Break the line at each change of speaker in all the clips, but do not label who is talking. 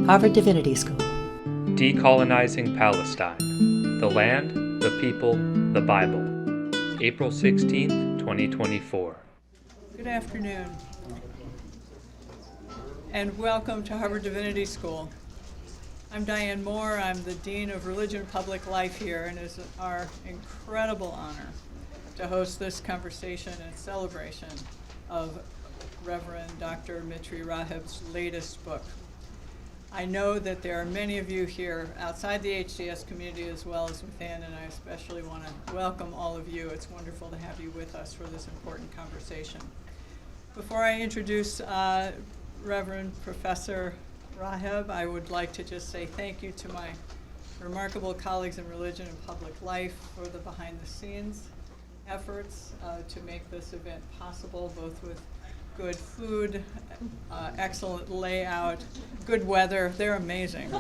Harvard Divinity School.
Decolonizing Palestine, the Land, the People, the Bible. April 16th, 2024.
Good afternoon, and welcome to Harvard Divinity School. I'm Diane Moore. I'm the Dean of Religion and Public Life here, and it's our incredible honor to host this conversation and celebration of Reverend Dr. Mitri Raheb's latest book. I know that there are many of you here outside the HDS community as well as within, and I especially want to welcome all of you. It's wonderful to have you with us for this important conversation. Before I introduce Reverend Professor Raheb, I would like to just say thank you to my remarkable colleagues in religion and public life for the behind-the-scenes efforts to make this event possible, both with good food, excellent layout, good weather. They're amazing.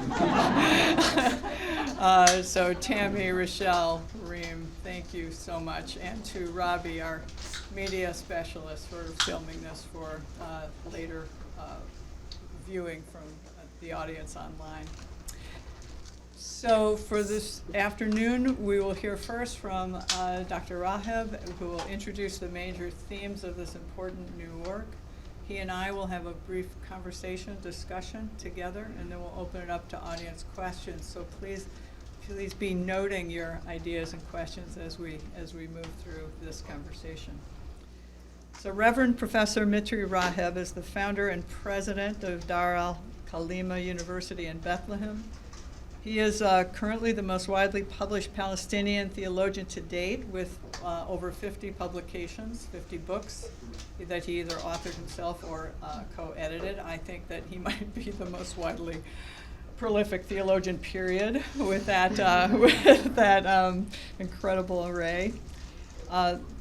So Tammy, Rochelle, Reem, thank you so much. And to Robbie, our media specialist, for filming this for later viewing from the audience online. So for this afternoon, we will hear first from Dr. Raheb, who will introduce the major themes of this important new work. He and I will have a brief discussion together, and then we'll open it up to audience questions. So please be noting your ideas and questions as we move through this conversation. So Reverend Professor Mitri Raheb is the founder and president of Dar al-Kalima University in Bethlehem. He is currently the most widely published Palestinian theologian to date, with over 50 publications, 50 books that he either authored himself or co-edited. I think that he might be the most widely prolific theologian, period, with that incredible array.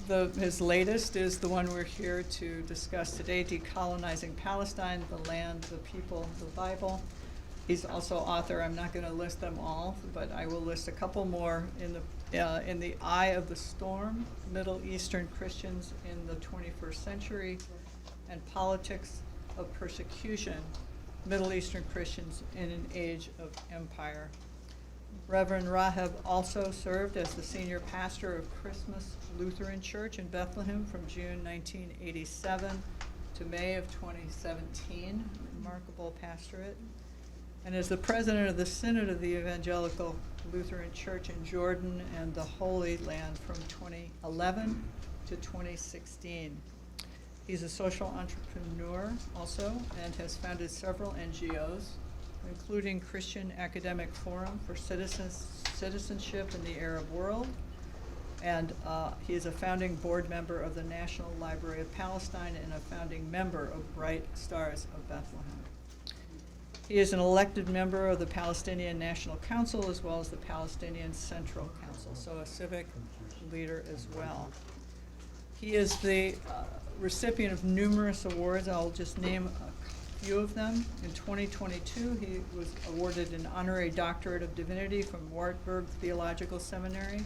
His latest is the one we're here to discuss today, Decolonizing Palestine, the Land, the People, the Bible. He's also author. I'm not going to list them all, but I will list a couple more in the Eye of the Storm, Middle Eastern Christians in the 21st Century, and Politics of Persecution, Middle Eastern Christians in an Age of Empire. Reverend Raheb also served as the senior pastor of Christmas Lutheran Church in Bethlehem from June 1987 to May of 2017, remarkable pastorate, and as the president of the Synod of the Evangelical Lutheran Church in Jordan and the Holy Land from 2011 to 2016. He's a social entrepreneur also and has founded several NGOs, including Christian Academic Forum for Citizenship in the Arab World, and he is a founding board member of the National Library of Palestine and a founding member of Bright Stars of Bethlehem. He is an elected member of the Palestinian National Council as well as the Palestinian Central Council, so a civic leader as well. He is the recipient of numerous awards. I'll just name a few of them. In 2022, he was awarded an honorary doctorate of divinity from Wartburg Theological Seminary.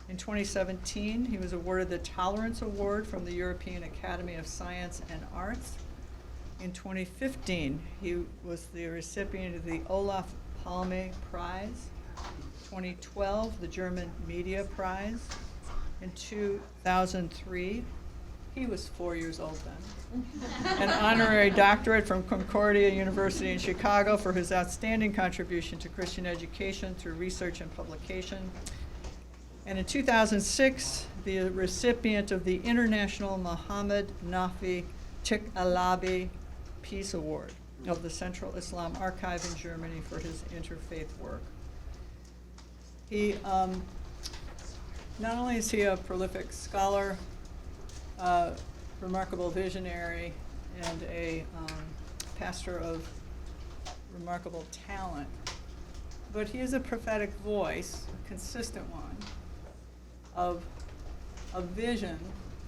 In 2017, he was awarded the Tolerance Award from the European Academy of Science and Arts. In 2015, he was the recipient of the Olaf Palme Prize. 2012, the German Media Prize. In 2003, he was 4 years old then, an honorary doctorate from Concordia University in Chicago for his outstanding contribution to Christian education through research and publication. And in 2006, the recipient of the International Muhammad Nafi Chik-Alabi Peace Award of the Central Islam Archive in Germany for his interfaith work. He, not only is he a prolific scholar, remarkable visionary, and a pastor of remarkable talent, but he is a prophetic voice, a consistent one, of a vision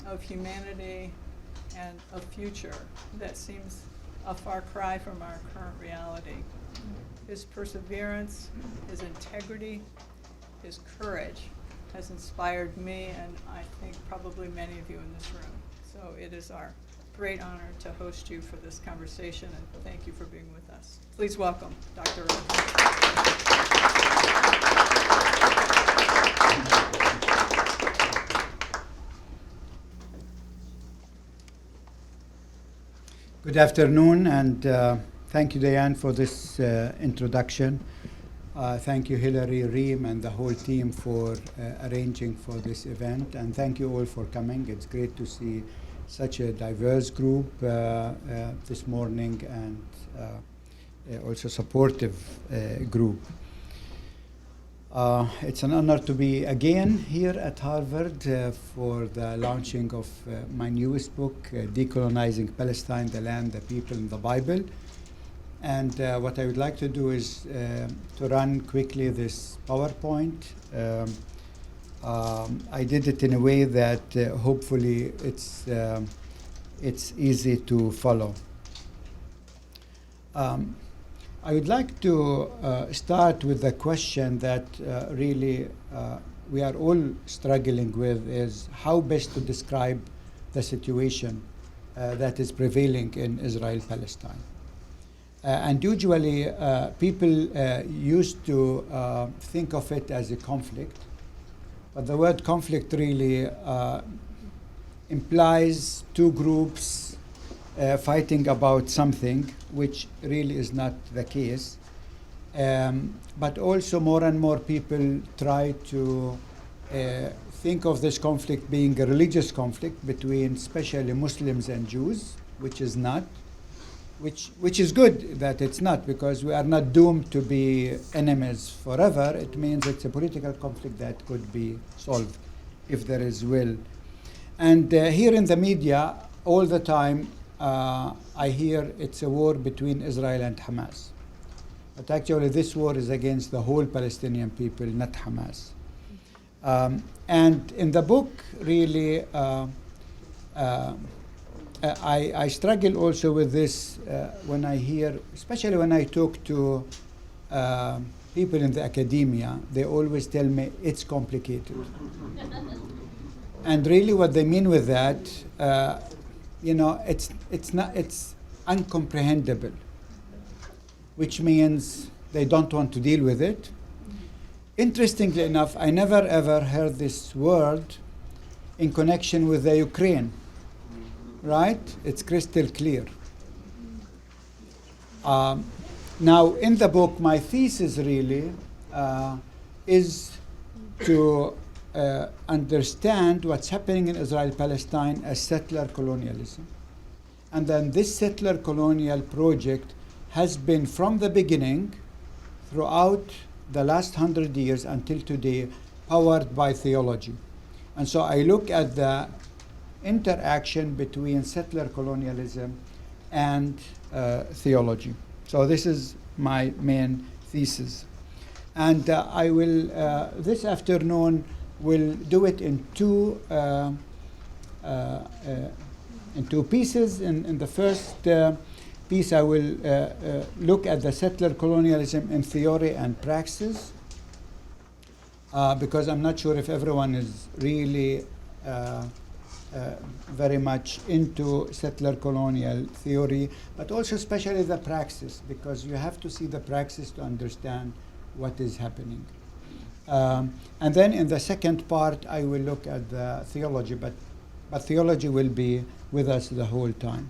of humanity and a future that seems a far cry from our current reality. His perseverance, his integrity, his courage has inspired me, and I think probably many of you in this room. So it is our great honor to host you for this conversation, and thank you for being with us. Please welcome Dr. Raheb.
Good afternoon, and thank you, Diane, for this introduction. Thank you, Hillary, Reem, and the whole team for arranging for this event, and thank you all for coming. It's great to see such a diverse group this morning, and also supportive group. It's an honor to be again here at Harvard for the launching of my newest book, Decolonizing Palestine, the Land, the People, and the Bible. And what I would like to do is to run quickly this PowerPoint. I did it in a way that hopefully it's easy to follow. I would like to start with the question that really we are all struggling with, is how best to describe the situation that is prevailing in Israel-Palestine. And usually people used to think of it as a conflict, but the word conflict really implies two groups fighting about something, which really is not the case. But also more and more people try to think of this conflict being a religious conflict between especially Muslims and Jews, which is not, which is good that it's not, because we are not doomed to be enemies forever. It means it's a political conflict that could be solved if there is will. And here in the media, all the time, I hear it's a war between Israel and Hamas. But actually this war is against the whole Palestinian people, not Hamas. And in the book, really, I struggle also with this when I hear, especially when I talk to people in the academia, they always tell me it's complicated. And really what they mean with that, it's uncomprehendable, which means they don't want to deal with it. Interestingly enough, I never ever heard this word in connection with the Ukraine, right? It's crystal clear. Now, in the book, my thesis really is to understand what's happening in Israel-Palestine as settler-colonialism. And then this settler-colonial project has been from the beginning, throughout the last 100 years until today, powered by theology. And so I look at the interaction between settler-colonialism and theology. So this is my main thesis. And I will, this afternoon, we'll do it in two pieces. In the first piece, I will look at the settler colonialism in theory and praxis, because I'm not sure if everyone is really very much into settler colonial theory, but also especially the praxis, because you have to see the praxis to understand what is happening. And then in the second part, I will look at the theology, but theology will be with us the whole time.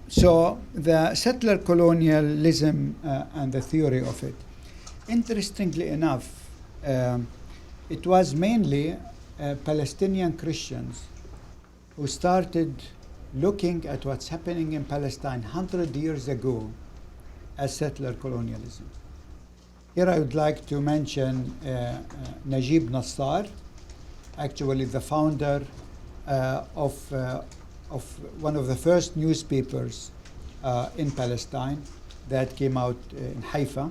So the settler colonialism and the theory of it. Interestingly enough, it was mainly Palestinian Christians who started looking at what's happening in Palestine 100 years ago as settler colonialism. Here I would like to mention Najib Nassar, actually the founder of one of the first newspapers in Palestine that came out in Haifa.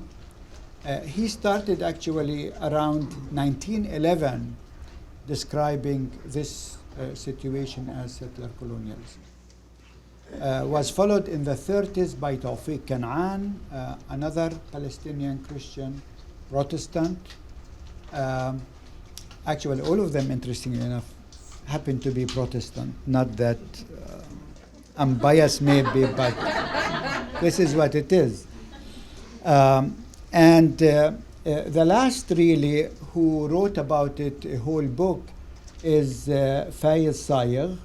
He started actually around 1911 describing this situation as settler colonialism. Was followed in the 30s by Tawfiq Kanaan, another Palestinian Christian Protestant. Actually, all of them, interestingly enough, happen to be Protestant. Not that I'm biased maybe, but this is what it is. The last really who wrote about it, a whole book, is Fayez Sayegh.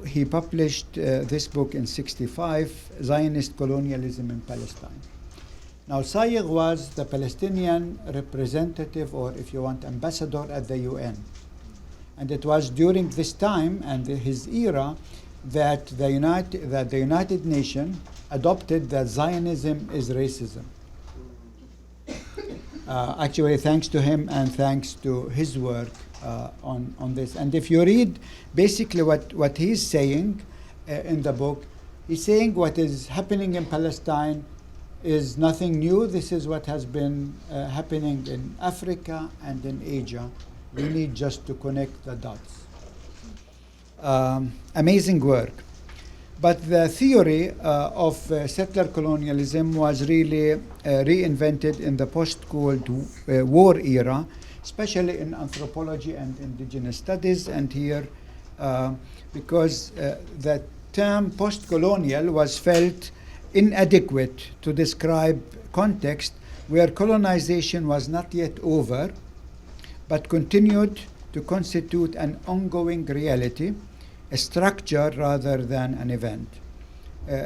He published this book in '65, Zionist Colonialism in Palestine. Now, Sayegh was the Palestinian representative, or if you want, ambassador at the UN. And it was during this time and his era that the United Nations adopted that Zionism is racism. Actually, thanks to him and thanks to his work on this. And if you read basically what he's saying in the book, he's saying what is happening in Palestine is nothing new. This is what has been happening in Africa and in Asia. We need just to connect the dots. Amazing work. But the theory of settler colonialism was really reinvented in the post-Cold War era, especially in anthropology and indigenous studies. And here, because the term post-colonial was felt inadequate to describe context where colonization was not yet over, but continued to constitute an ongoing reality, a structure rather than an event.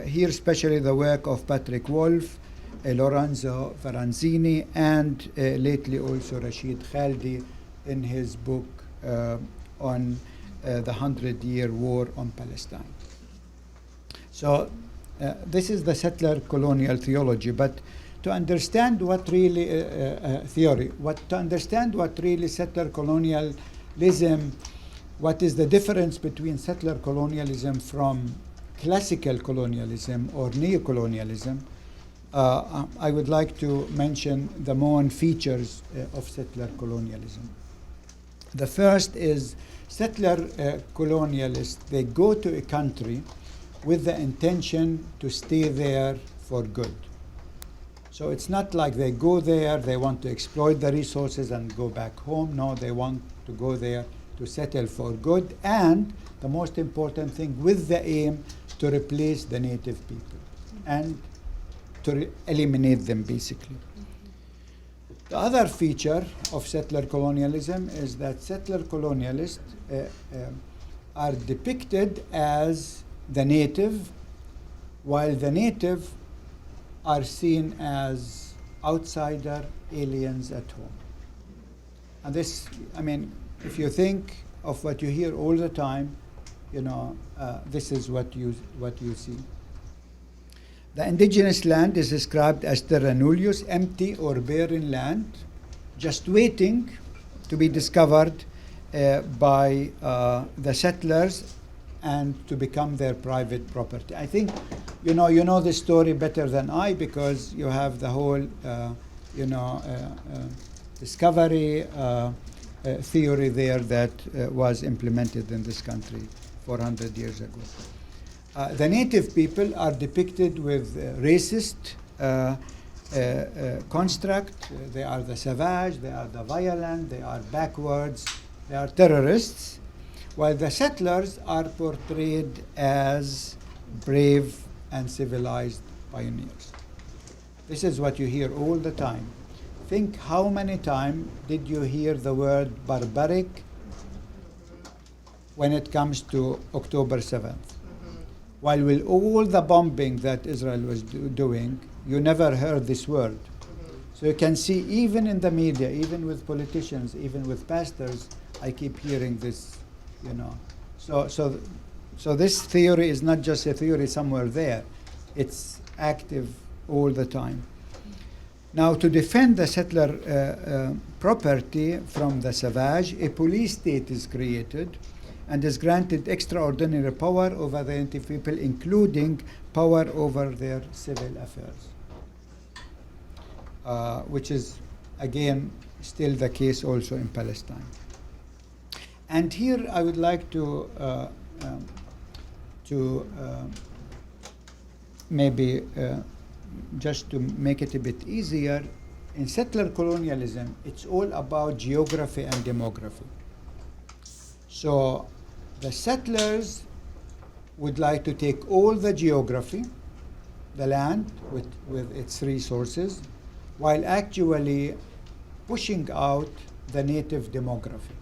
Here especially the work of Patrick Wolf, Lorenzo Ferranzini, and lately also Rashid Khaldi in his book on the 100-Year War on Palestine. So this is the settler-colonial theology, but to understand what really to understand what really settler-colonialism, what is the difference between settler colonialism from classical colonialism or neo-colonialism, I would like to mention the main features of settler colonialism. The first is settler colonialists, they go to a country with the intention to stay there for good. So it's not like they go there, they want to exploit the resources and go back home. No, they want to go there to settle for good, and the most important thing, with the aim to replace the native people and to eliminate them, basically. The other feature of settler colonialism is that settler colonialists are depicted as the native, while the native are seen as outsider aliens at home. And this, I mean, if you think of what you hear all the time, you know, this is what you see. The indigenous land is described as terra nullius, empty or barren land, just waiting to be discovered by the settlers and to become their private property. I think you know the story better than I, because you have the whole discovery theory there that was implemented in this country 400 years ago. The native people are depicted with racist construct. They are the savage, they are the violent, they are backwards, they are terrorists, while the settlers are portrayed as brave and civilized pioneers. This is what you hear all the time. Think how many times did you hear the word barbaric when it comes to October 7th? While with all the bombing that Israel was doing, you never heard this word. So you can see, even in the media, even with politicians, even with pastors, I keep hearing this, you know. So this theory is not just a theory somewhere there. It's active all the time. Now, to defend the settler property from the savage, a police state is created and is granted extraordinary power over the native people, including power over their civil affairs, which is, again, still the case also in Palestine. And here I would like to maybe just to make it a bit easier, in settler colonialism, it's all about geography and demography. So the settlers would like to take all the geography, the land with its resources, while actually pushing out the native demography.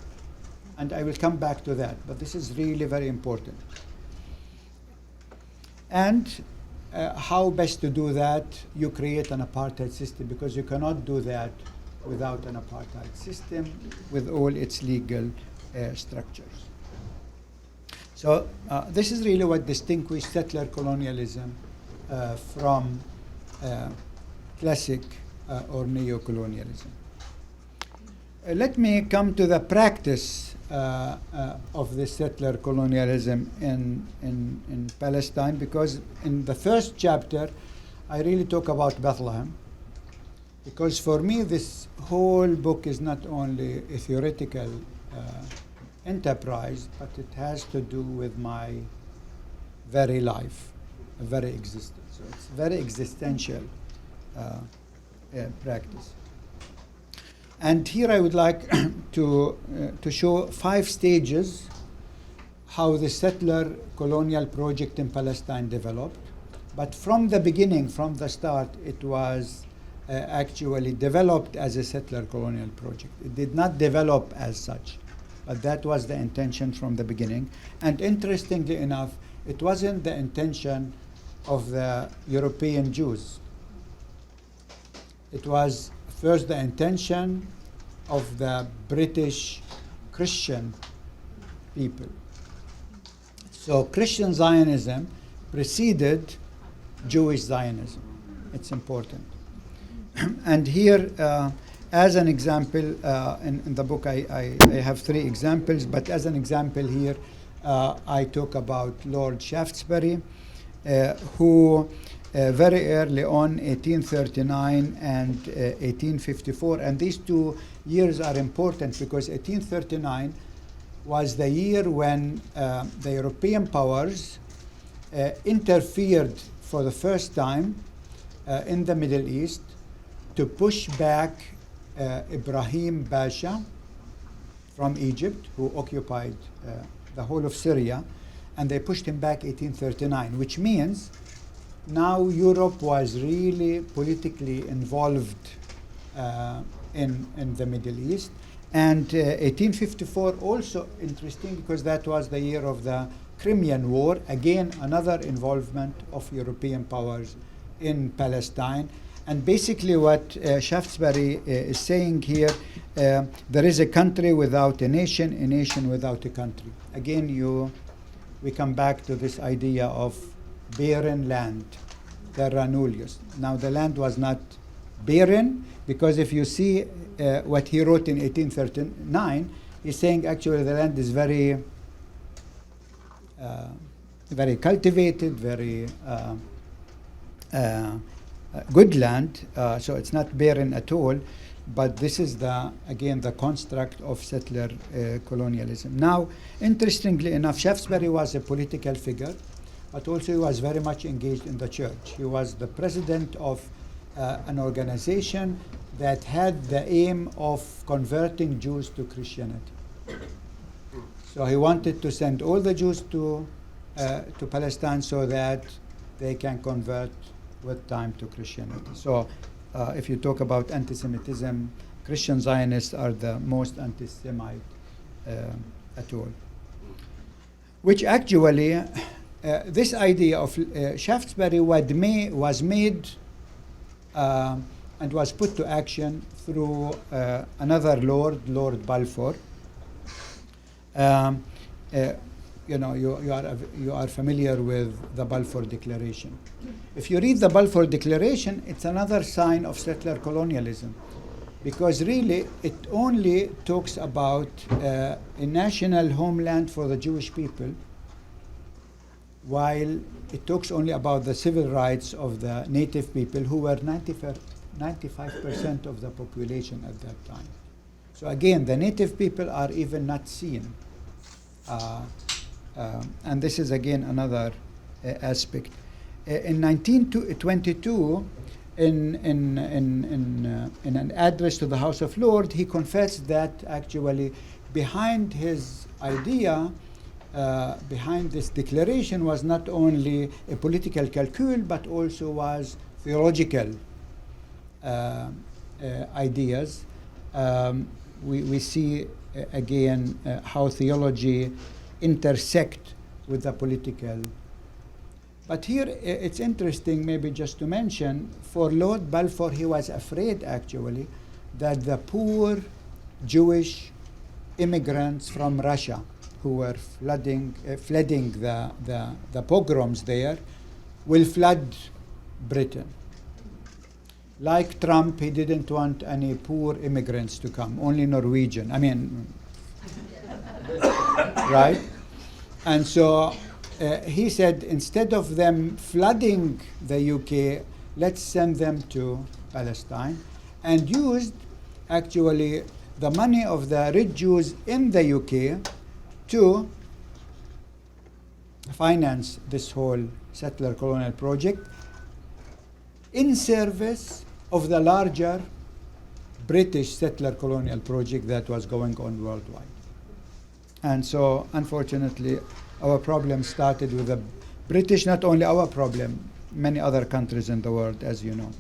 And I will come back to that, but this is really very important. And how best to do that? You create an apartheid system, because you cannot do that without an apartheid system with all its legal structures. So this is really what distinguishes settler colonialism from classic or neocolonialism. Let me come to the practice of the settler colonialism in Palestine, because in the first chapter I really talk about Bethlehem, because for me this whole book is not only a theoretical enterprise, but it has to do with my very life, very existence. So it's very existential practice. And here I would like to show 5 stages how the settler colonial project in Palestine developed. But from the beginning, from the start, it was actually developed as a settler colonial project. It did not develop as such, but that was the intention from the beginning. And interestingly enough, it wasn't the intention of the European Jews. It was first the intention of the British Christian people. So Christian Zionism preceded Jewish Zionism. It's important. And here, as an example, in the book I have 3 examples, but as an example here, I talk about Lord Shaftesbury, who very early on, 1839 and 1854, and these 2 years are important because 1839 was the year when the European powers interfered for the first time in the Middle East to push back Ibrahim Pasha from Egypt, who occupied the whole of Syria, and they pushed him back 1839, which means now Europe was really politically involved in the Middle East. And 1854 also interesting because that was the year of the Crimean War, again another involvement of European powers in Palestine. And basically what Shaftesbury is saying here, there is a country without a nation without a country. Again, we come back to this idea of barren land, terra nullius. Now the land was not barren, because if you see what he wrote in 1839, he's saying actually the land is very very cultivated, very good land, so it's not barren at all. But this is again the construct of settler colonialism. Now, interestingly enough, Shaftesbury was a political figure, but also he was very much engaged in the church. He was the president of an organization that had the aim of converting Jews to Christianity. So he wanted to send all the Jews to Palestine so that they can convert with time to Christianity. So if you talk about anti-Semitism, Christian Zionists are the most anti-Semite at all. Which actually, this idea of Shaftesbury was made and was put to action through another Lord, Lord Balfour. You know, you are familiar with the Balfour Declaration. If you read the Balfour Declaration, it's another sign of settler colonialism, because really it only talks about a national homeland for the Jewish people, while it talks only about the civil rights of the native people, who were 95% of the population at that time. So again, the native people are even not seen. And this is again another aspect. In 1922, in an address to the House of Lords, he confessed that actually behind his idea behind this declaration was not only a political calcul, but also was theological ideas. We see again how theology intersect with the political. But here it's interesting, maybe just to mention, for Lord Balfour, he was afraid actually that the poor Jewish immigrants from Russia who were flooding the pogroms there will flood Britain. Like Trump, he didn't want any poor immigrants to come, only Norwegian. I mean, right? And so he said, instead of them flooding the UK, let's send them to Palestine, and used actually the money of the rich Jews in the UK to finance this whole settler-colonial project in service of the larger British settler-colonial project that was going on worldwide. And so, unfortunately, our problem started with the British, not only our problem, many other countries in the world, as you know.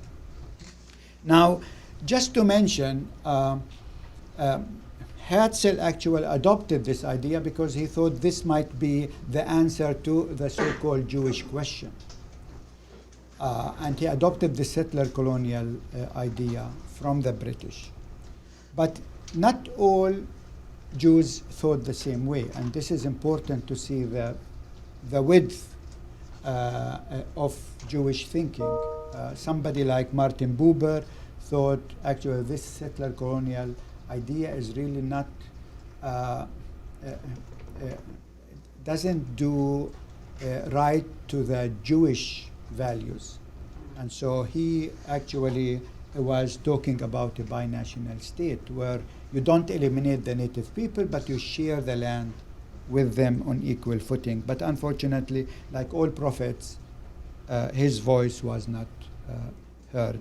Now, just to mention, Herzl actually adopted this idea because he thought this might be the answer to the so-called Jewish question. And he adopted the settler-colonial idea from the British. But not all Jews thought the same way, and this is important to see the width of Jewish thinking. Somebody like Martin Buber thought actually this settler-colonial idea is really not, doesn't do right to the Jewish values. And so he actually was talking about a binational state where you don't eliminate the native people, but you share the land with them on equal footing. But unfortunately, like all prophets, his voice was not heard.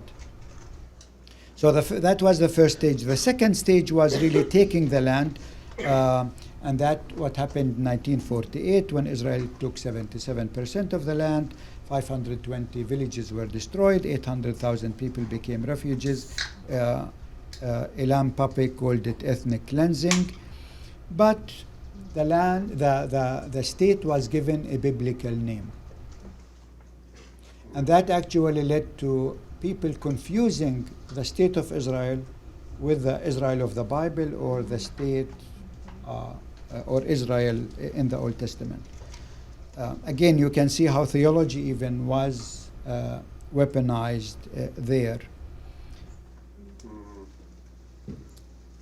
So that was the first stage. The second stage was really taking the land, and that what happened in 1948 when Israel took 77% of the land. 520 villages were destroyed, 800,000 people became refugees. Ilam Pape called it ethnic cleansing. But the land, the state was given a biblical name. And that actually led to people confusing the state of Israel with the Israel of the Bible or the state or Israel in the Old Testament. Again, you can see how theology even was weaponized there.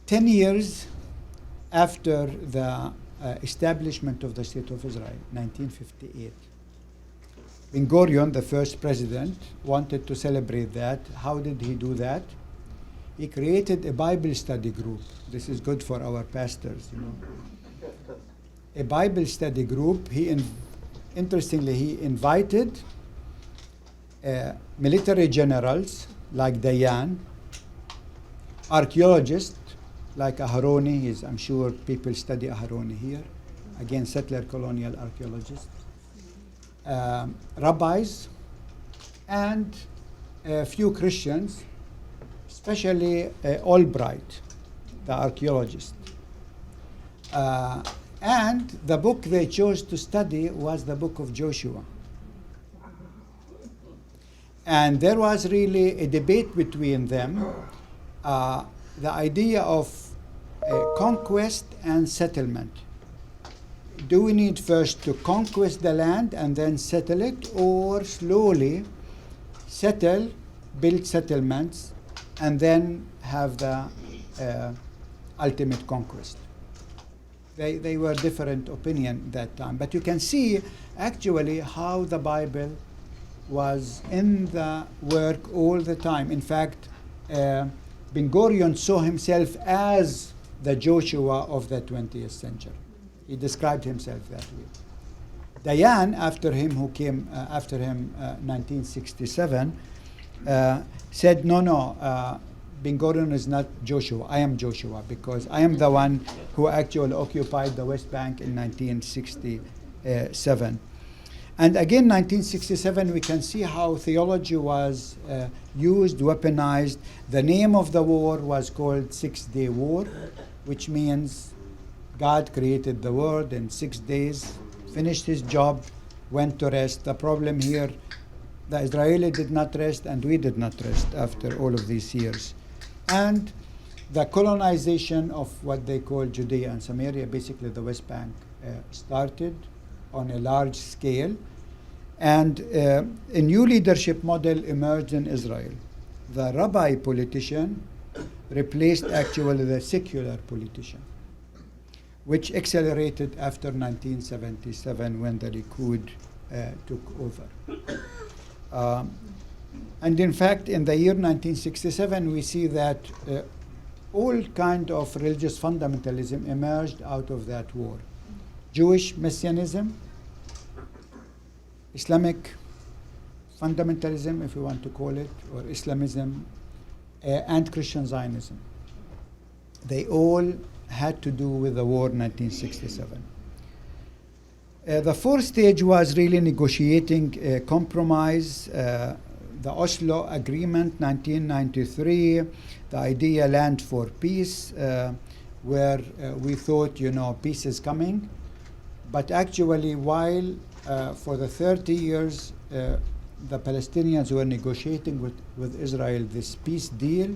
10 years after the establishment of the State of Israel, 1958, Ben-Gurion, the first president, wanted to celebrate that. How did he do that? He created a Bible study group. This is good for our pastors, you know. A Bible study group. Interestingly, he invited military generals like Dayan, archaeologists like Aharoni. I'm sure people study Aharoni here. Again, settler-colonial archaeologists. Rabbis, and a few Christians, especially Albright, the archaeologist. And the book they chose to study was the book of Joshua. And there was really a debate between them, the idea of conquest and settlement. Do we need first to conquest the land and then settle it, or slowly settle, build settlements, and then have the ultimate conquest? They were different opinion that time. But you can see actually how the Bible was in the work all the time. In fact, Ben-Gurion saw himself as the Joshua of the 20th century. He described himself that way. Dayan, after him, who came after him 1967, said, no, Ben Gurion is not Joshua. I am Joshua because I am the one who actually occupied the West Bank in 1967. And again, 1967, we can see how theology was used, weaponized. The name of the war was called Six-Day War, which means God created the world in 6 days, finished his job, went to rest. The problem here, the Israeli did not rest and we did not rest after all of these years. And the colonization of what they call Judea and Samaria, basically the West Bank, started on a large scale. And a new leadership model emerged in Israel. The rabbi politician replaced actually the secular politician, which accelerated after 1977 when the Likud took over. And in fact, in the year 1967, we see that all kind of religious fundamentalism emerged out of that war. Jewish messianism, Islamic fundamentalism, if we want to call it, or Islamism, and Christian Zionism. They all had to do with the war in 1967. The fourth stage was really negotiating a compromise, the Oslo Agreement, 1993, the idea land for peace, where we thought, peace is coming. But actually, while for the 30 years, the Palestinians were negotiating with Israel this peace deal,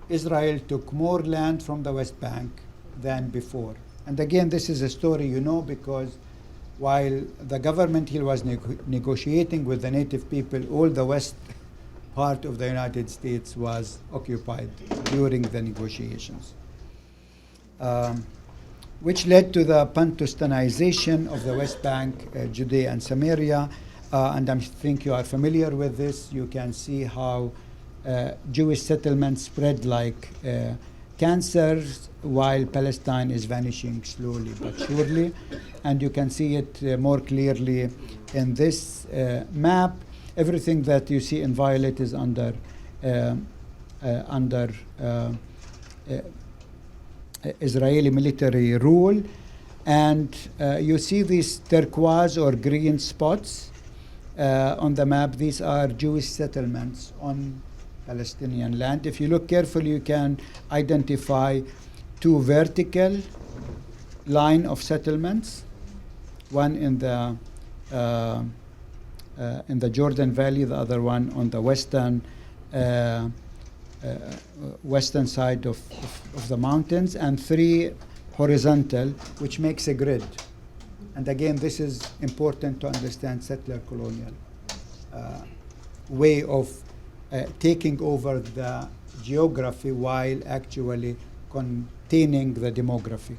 Israel took more land from the West Bank than before. And again, this is a story because while the government here was negotiating with the native people, all the west part of the United States was occupied during the negotiations, which led to the Palestinization of the West Bank, Judea and Samaria. And I think you are familiar with this. You can see how Jewish settlements spread like cancers, while Palestine is vanishing slowly but surely. And you can see it more clearly in this map. Everything that you see in violet is under Israeli military rule. And you see these turquoise or green spots on the map. These are Jewish settlements on Palestinian land. If you look carefully, you can identify two vertical line of settlements, one in the Jordan Valley, the other one on the western side of the mountains, and three horizontal, which makes a grid. And again, this is important to understand settler-colonial way of taking over the geography while actually containing the demography.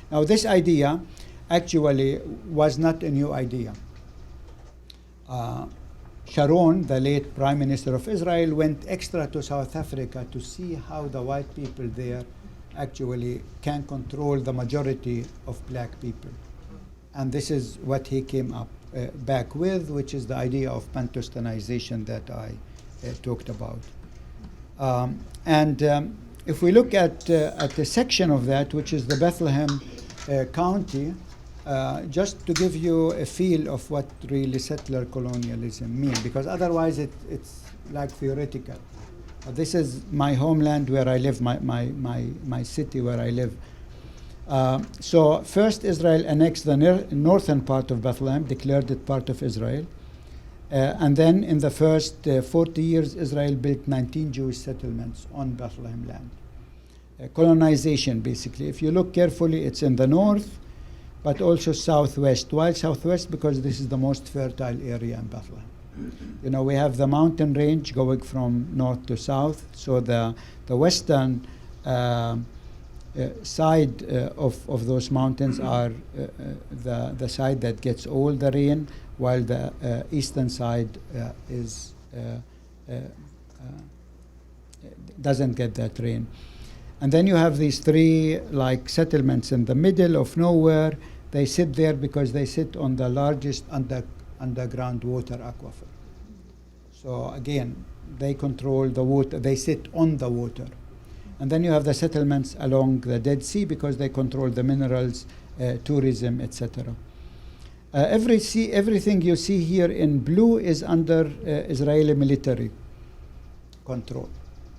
Now, this idea actually was not a new idea. Sharon, the late Prime Minister of Israel, went extra to South Africa to see how the white people there actually can control the majority of black people. And this is what he came up back with, which is the idea of Palestinization that I talked about. If we look at a section of that, which is the Bethlehem County, just to give you a feel of what really settler colonialism means, because otherwise it's like theoretical. This is my homeland where I live, my city where I live. So first Israel annexed the northern part of Bethlehem, declared it part of Israel. And then in the first 40 years, Israel built 19 Jewish settlements on Bethlehem land. Colonization, basically. If you look carefully, it's in the north, but also southwest. Why southwest? Because this is the most fertile area in Bethlehem. We have the mountain range going from north to south. So the western side of those mountains are the side that gets all the rain, while the eastern side doesn't get that rain. And then you have these three settlements in the middle of nowhere. They sit there because they sit on the largest underground water aquifer. So again, they control the water. They sit on the water. And then you have the settlements along the Dead Sea because they control the minerals, tourism, etc. Everything you see here in blue is under Israeli military control.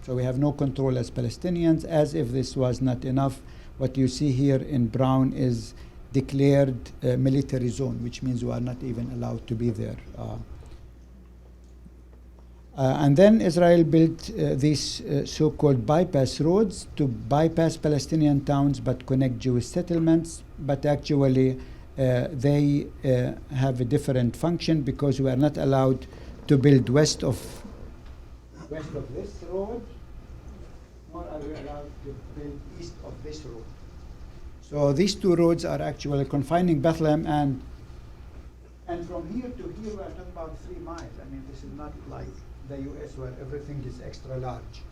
So we have no control as Palestinians. As if this was not enough, what you see here in brown is declared military zone, which means we are not even allowed to be there. And then Israel built these so-called bypass roads to bypass Palestinian towns but connect Jewish settlements. But actually, they have a different function because we are not allowed to build west of this road, nor are we allowed to build east of this road. So these two roads are actually confining Bethlehem, and from here to here we are talking about 3 miles. I mean, this is not like the US where everything is extra large.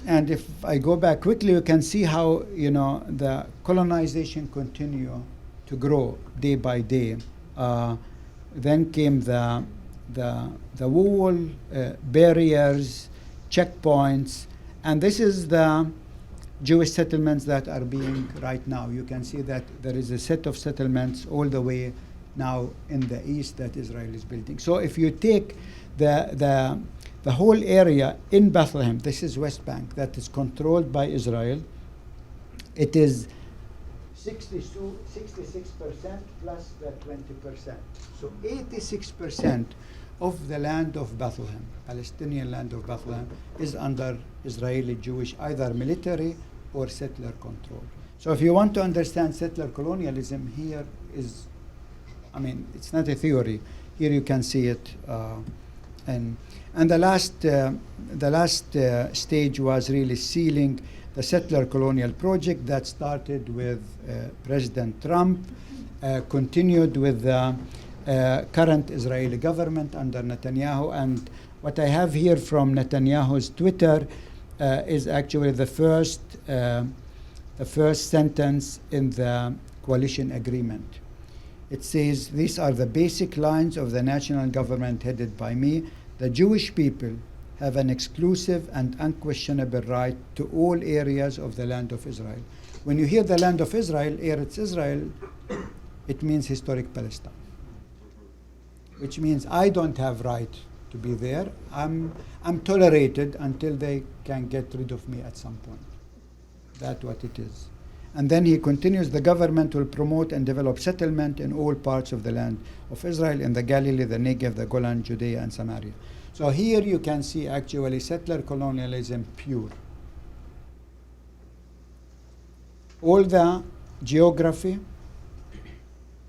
And if I go back quickly, you can see how the colonization continue to grow day by day. Then came the wall, barriers, checkpoints, and this is the Jewish settlements that are being right now. You can see that there is a set of settlements all the way now in the east that Israel is building. So if you take the whole area in Bethlehem, this is West Bank, that is controlled by Israel, it is 66% plus the 20%. So 86% of the land of Bethlehem, Palestinian land of Bethlehem, is under Israeli Jewish either military or settler control. So if you want to understand settler colonialism, here is, I mean, it's not a theory. Here you can see it. And the last stage was really sealing the settler colonial project that started with President Trump, continued with the current Israeli government under Netanyahu. And what I have here from Netanyahu's Twitter is actually the first sentence in the coalition agreement. It says, "These are the basic lines of the national government headed by me. The Jewish people have an exclusive and unquestionable right to all areas of the land of Israel." When you hear the land of Israel, Eretz Israel, it means historic Palestine, which means I don't have right to be there. I'm tolerated until they can get rid of me at some point. That's what it is. And then he continues, "The government will promote and develop settlement in all parts of the land of Israel, in the Galilee, the Negev, the Golan, Judea, and Samaria." So here you can see actually settler colonialism pure. All the geography,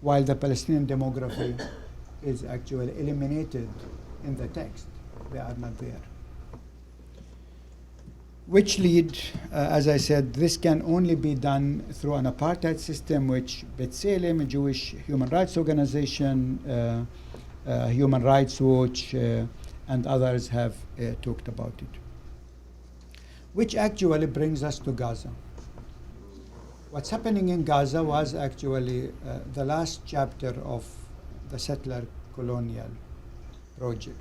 while the Palestinian demography is actually eliminated in the text. They are not there. Which lead, as I said, this can only be done through an apartheid system, which B'Tselem, a Jewish human rights organization, Human Rights Watch, and others have talked about it. Which actually brings us to Gaza. What's happening in Gaza was actually the last chapter of the settler-colonial project.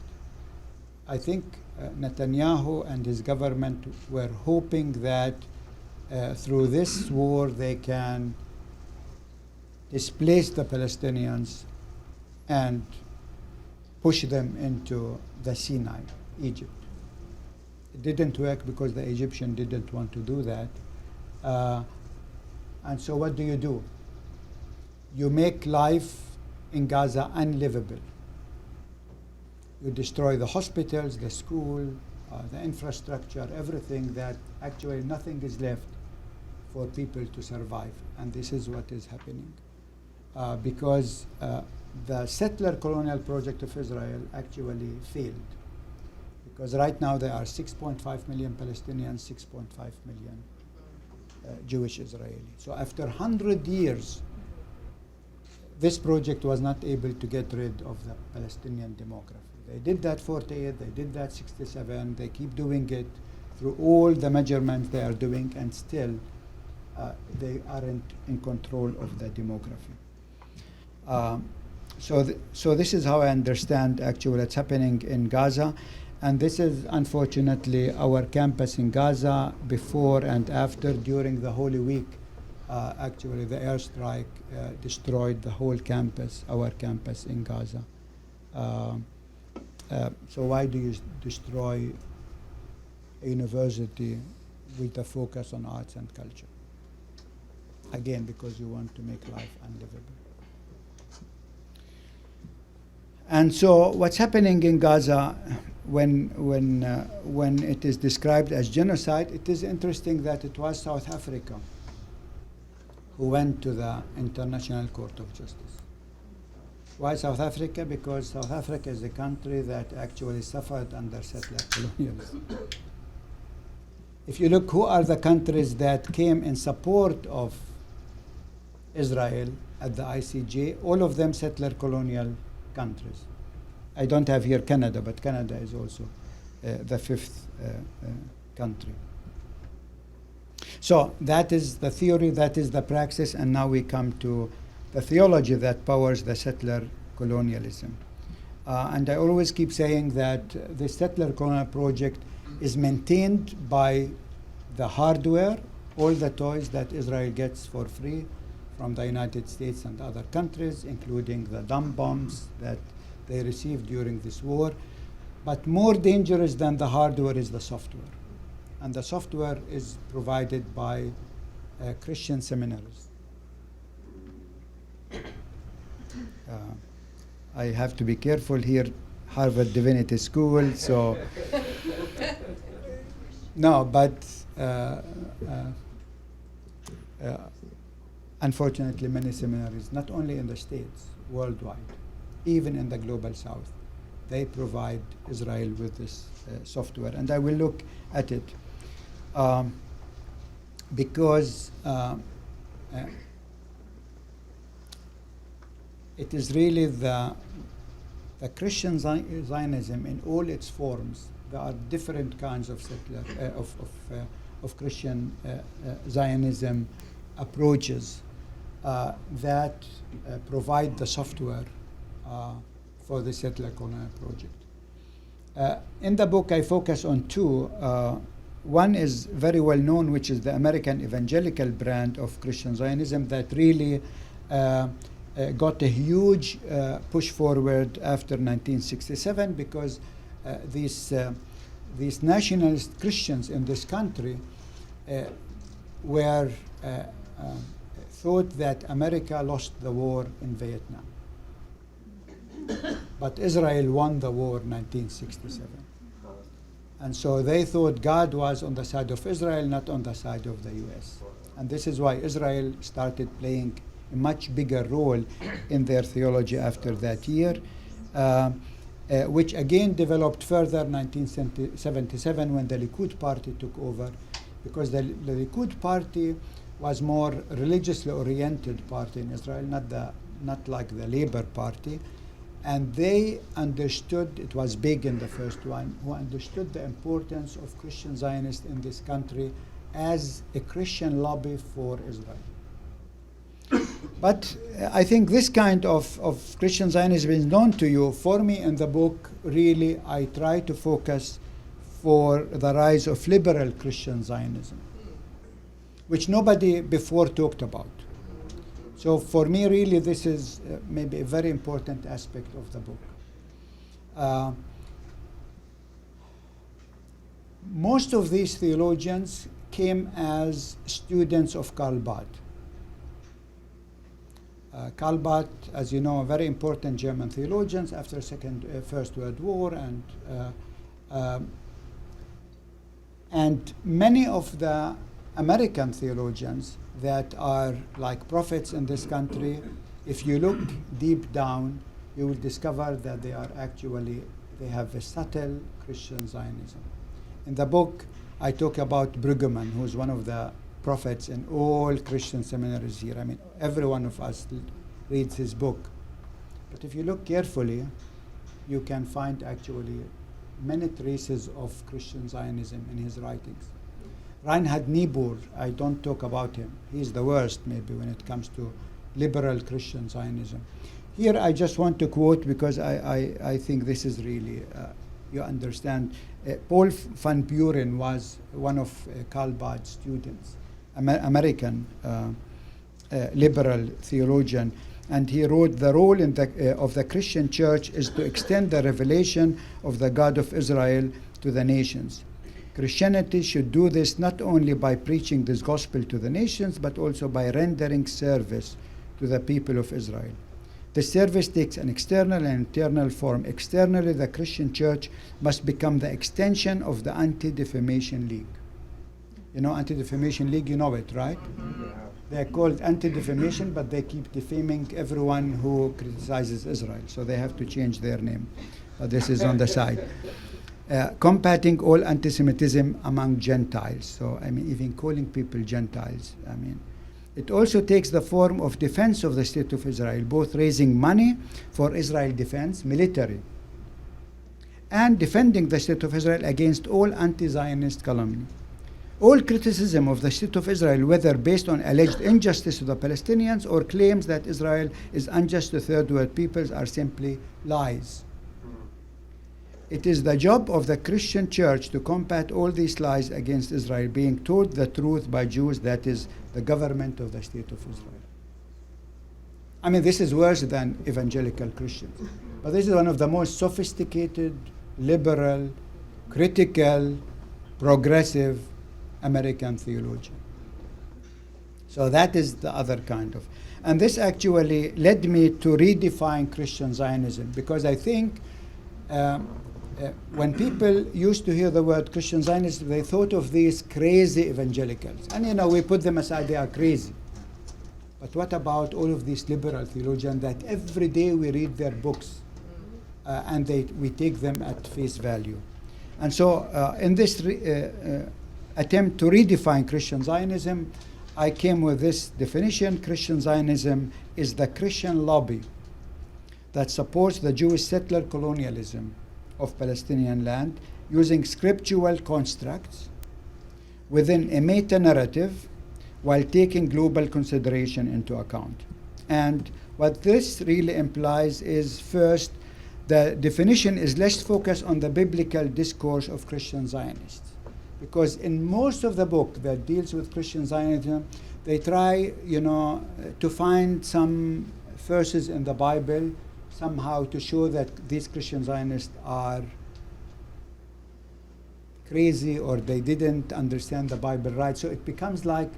I think Netanyahu and his government were hoping that through this war they can displace the Palestinians and push them into the Sinai, Egypt. It didn't work because the Egyptians didn't want to do that. And so what do? You make life in Gaza unlivable. You destroy the hospitals, the school, the infrastructure, everything, that actually nothing is left for people to survive. And this is what is happening. Because the settler colonial project of Israel actually failed. Because right now there are 6.5 million Palestinians, 6.5 million Jewish Israelis. So after 100 years, this project was not able to get rid of the Palestinian demography. They did that 48, they did that 67, they keep doing it through all the measurements they are doing, and still they aren't in control of the demography. So this is how I understand actually what's happening in Gaza. And this is unfortunately our campus in Gaza before and after. During the Holy Week, actually the airstrike destroyed the whole campus, our campus in Gaza. So why do you destroy a university with the focus on arts and culture? Again, because you want to make life unlivable. And so what's happening in Gaza when it is described as genocide, it is interesting that it was South Africa who went to the International Court of Justice. Why South Africa? Because South Africa is a country that actually suffered under settler colonialism. If you look who are the countries that came in support of Israel at the ICJ, all of them settler colonial countries. I don't have here Canada, but Canada is also the fifth country. So that is the theory, that is the praxis, and now we come to the theology that powers the settler colonialism. And I always keep saying that the settler colonial project is maintained by the hardware, all the toys that Israel gets for free from the United States and other countries, including the dumb bombs that they received during this war. But more dangerous than the hardware is the software. And the software is provided by Christian seminaries. I have to be careful here, Harvard Divinity School, so no, but unfortunately many seminaries, not only in the States, worldwide, even in the global South, they provide Israel with this software. And I will look at it because it is really the Christian Zionism in all its forms. There are different kinds of settler, of Christian Zionism approaches that provide the software for the settler-colonial project. In the book, I focus on two. One is very well known, which is the American evangelical brand of Christian Zionism that really got a huge push forward after 1967 because these nationalist Christians in this country were thought that America lost the war in Vietnam. But Israel won the war in 1967. And so they thought God was on the side of Israel, not on the side of the US. And this is why Israel started playing a much bigger role in their theology after that year, which again developed further in 1977 when the Likud party took over, because the Likud party was more religiously oriented party in Israel, not like the Labour Party. And they understood, it was big in the first one, who understood the importance of Christian Zionists in this country as a Christian lobby for Israel. But I think this kind of Christian Zionism is known to you. For me in the book, really, I try to focus for the rise of liberal Christian Zionism, which nobody before talked about. So for me, really, this is maybe a very important aspect of the book. Most of these theologians came as students of Karl Barth. Karl Barth, as you know, a very important German theologian after First World War, and many of the American theologians that are like prophets in this country, if you look deep down, you will discover that they have a subtle Christian Zionism. In the book, I talk about Brueggemann, who's one of the prophets in all Christian seminaries here. I mean, every one of us reads his book. But if you look carefully, you can find actually many traces of Christian Zionism in his writings. Reinhard Niebuhr, I don't talk about him. He's the worst, maybe, when it comes to liberal Christian Zionism. Here, I just want to quote, because I think this is really you understand. Paul van Buren was one of Karl Barth's students, American liberal theologian, and he wrote, the role of the Christian church is to extend the revelation of the God of Israel to the nations. Christianity should do this not only by preaching this gospel to the nations, but also by rendering service to the people of Israel. The service takes an external and internal form. Externally, the Christian church must become the extension of the Anti-Defamation League. You know Anti-Defamation League, you know it, right? Mm-hmm. They're called Anti-Defamation, but they keep defaming everyone who criticizes Israel, so they have to change their name. This is on the side. Combating all anti-Semitism among Gentiles. So, I mean, even calling people Gentiles, I mean. It also takes the form of defense of the State of Israel, both raising money for Israel defense, military, and defending the State of Israel against all anti-Zionist calumny. All criticism of the State of Israel, whether based on alleged injustice to the Palestinians or claims that Israel is unjust to third world peoples, are simply lies. It is the job of the Christian church to combat all these lies against Israel, being told the truth by Jews, that is, the government of the State of Israel. I mean, this is worse than evangelical Christians. But this is one of the most sophisticated, liberal, critical, progressive American theologian. So that is the other kind of. And this actually led me to redefine Christian Zionism, because I think when people used to hear the word Christian Zionism, they thought of these crazy evangelicals. And you know, we put them aside, they are crazy. But what about all of these liberal theologians that every day we read their books and we take them at face value? And so in this attempt to redefine Christian Zionism, I came with this definition. Christian Zionism is the Christian lobby that supports the Jewish settler-colonialism of Palestinian land using scriptural constructs within a meta-narrative while taking global consideration into account. And what this really implies is, first, the definition is less focused on the biblical discourse of Christian Zionists. Because in most of the book that deals with Christian Zionism, they try, you know, to find some verses in the Bible somehow to show that these Christian Zionists are crazy or they didn't understand the Bible right. So it becomes like,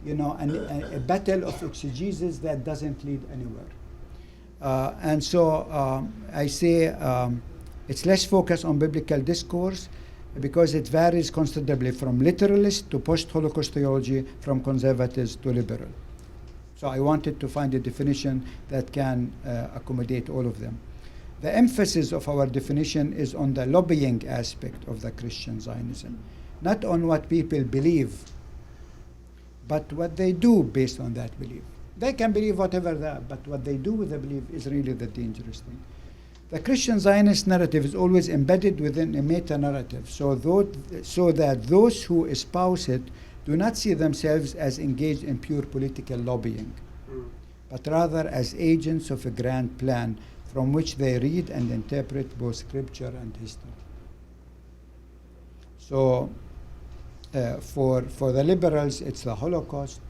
you know, a battle of exegesis that doesn't lead anywhere. And so I say it's less focused on biblical discourse because it varies considerably from literalist to post-Holocaust theology, from conservatives to liberal. So I wanted to find a definition that can accommodate all of them. The emphasis of our definition is on the lobbying aspect of the Christian Zionism, not on what people believe, but what they do based on that belief. They can believe whatever that, but what they do with the belief is really the dangerous thing. The Christian Zionist narrative is always embedded within a meta-narrative, so that those who espouse it do not see themselves as engaged in pure political lobbying, but rather as agents of a grand plan from which they read and interpret both scripture and history. So for the liberals, it's the Holocaust.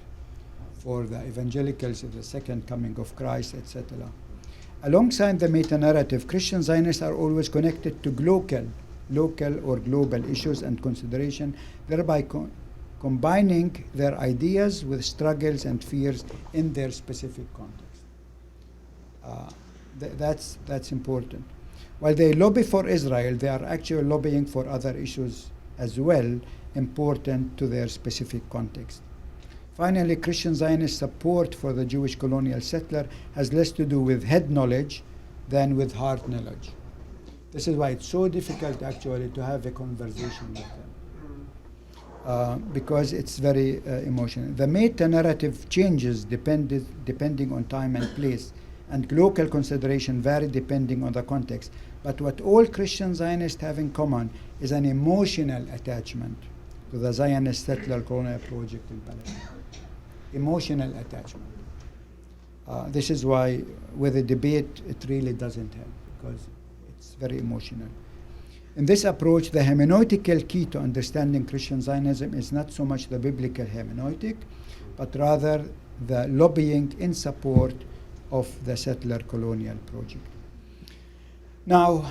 For the evangelicals, it's the second coming of Christ, etc. Alongside the meta-narrative, Christian Zionists are always connected to local or global issues and consideration, thereby combining their ideas with struggles and fears in their specific context. That's important. While they lobby for Israel, they are actually lobbying for other issues as well, important to their specific context. Finally, Christian Zionist support for the Jewish colonial settler has less to do with head knowledge than with heart knowledge. This is why it's so difficult actually to have a conversation with them. Because it's very emotional. The meta-narrative changes depending on time and place, and local consideration vary depending on the context. But what all Christian Zionists have in common is an emotional attachment to the Zionist settler-colonial project in Palestine. Emotional attachment. This is why with a debate it really doesn't help, because it's very emotional. In this approach, the hermeneutical key to understanding Christian Zionism is not so much the biblical hermeneutic, but rather the lobbying in support of the settler-colonial project. Now,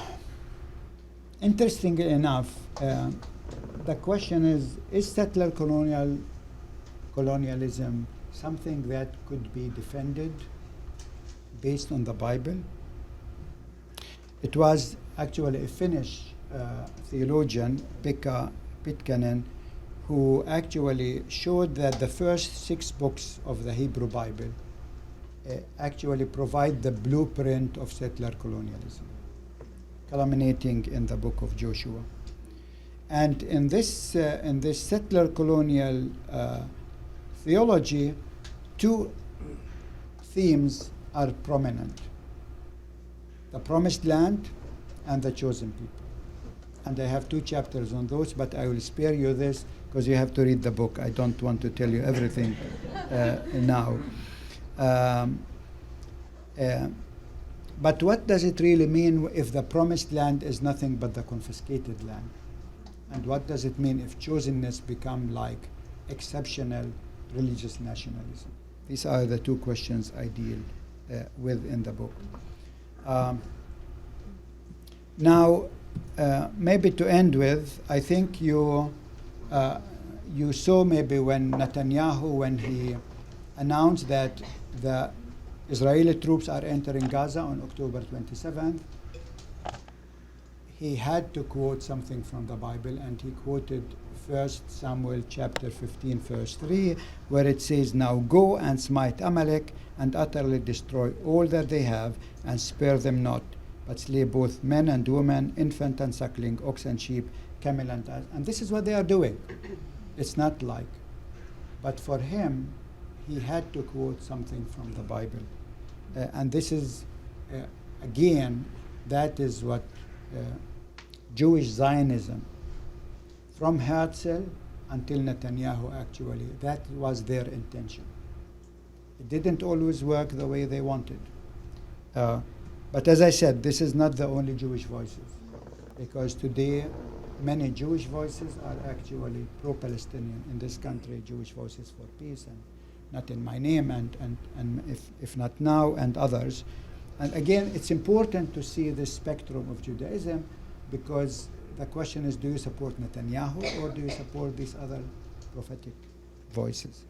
interestingly enough, the question is settler-colonialism something that could be defended based on the Bible? It was actually a Finnish theologian, Pekka Pitkänen, who actually showed that the first 6 books of the Hebrew Bible actually provide the blueprint of settler colonialism, culminating in the book of Joshua. And in this settler colonial theology, 2 themes are prominent: the promised land and the chosen people. And I have 2 chapters on those, but I will spare you this because you have to read the book. I don't want to tell you everything now. But what does it really mean if the promised land is nothing but the confiscated land? And what does it mean if chosenness become like exceptional religious nationalism? These are the 2 questions I deal with in the book. Now, maybe to end with, I think you saw maybe when Netanyahu, when he announced that the Israeli troops are entering Gaza on October 27th, he had to quote something from the Bible, and he quoted 1 Samuel chapter 15, verse 3, where it says, "Now go and smite Amalek and utterly destroy all that they have, and spare them not, but slay both men and women, infant and suckling, ox and sheep, camel and ass." And this is what they are doing. It's not like. But for him, he had to quote something from the Bible. And this is, again, that is what Jewish Zionism, from Herzl until Netanyahu actually, that was their intention. It didn't always work the way they wanted. But as I said, this is not the only Jewish voices, because today many Jewish voices are actually pro-Palestinian in this country, Jewish Voices for Peace, and Not in My Name, and if not now, and others. And again, it's important to see this spectrum of Judaism, because the question is, do you support Netanyahu or do you support these other prophetic voices?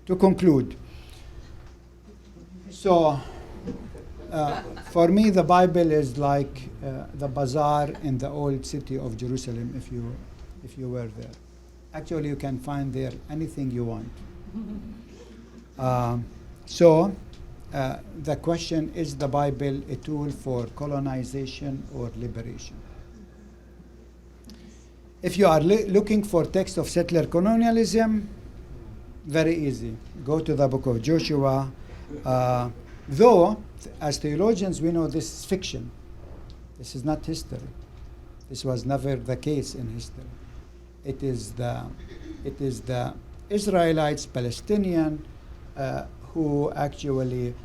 To conclude, so for me, the Bible is like the bazaar in the old city of Jerusalem, if you were there. Actually, you can find there anything you want. So the question, is the Bible a tool for colonization or liberation? If you are looking for text of settler colonialism, very easy. Go to the book of Joshua. Though, as theologians, we know this is fiction. This is not history. This was never the case in history. It is the Israelites, Palestinian, who actually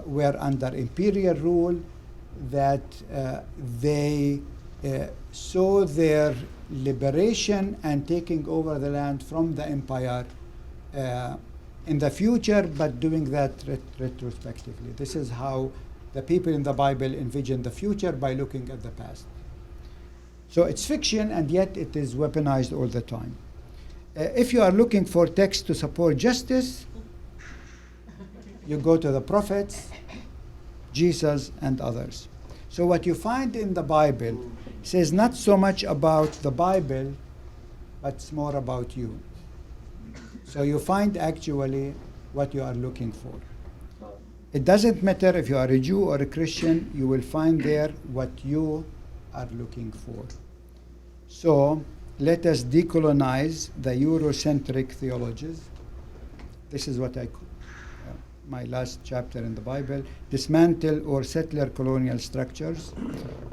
were under imperial rule, that they saw their liberation and taking over the land from the empire in the future, but doing that retrospectively. This is how the people in the Bible envision the future, by looking at the past. So it's fiction, and yet it is weaponized all the time. If you are looking for text to support justice, you go to the prophets, Jesus, and others. So what you find in the Bible says not so much about the Bible, but it's more about you. So you find actually what you are looking for. It doesn't matter if you are a Jew or a Christian, you will find there what you are looking for. So let us decolonize the Eurocentric theologies. This is what I call my last chapter in the Bible. Dismantle or settler colonial structures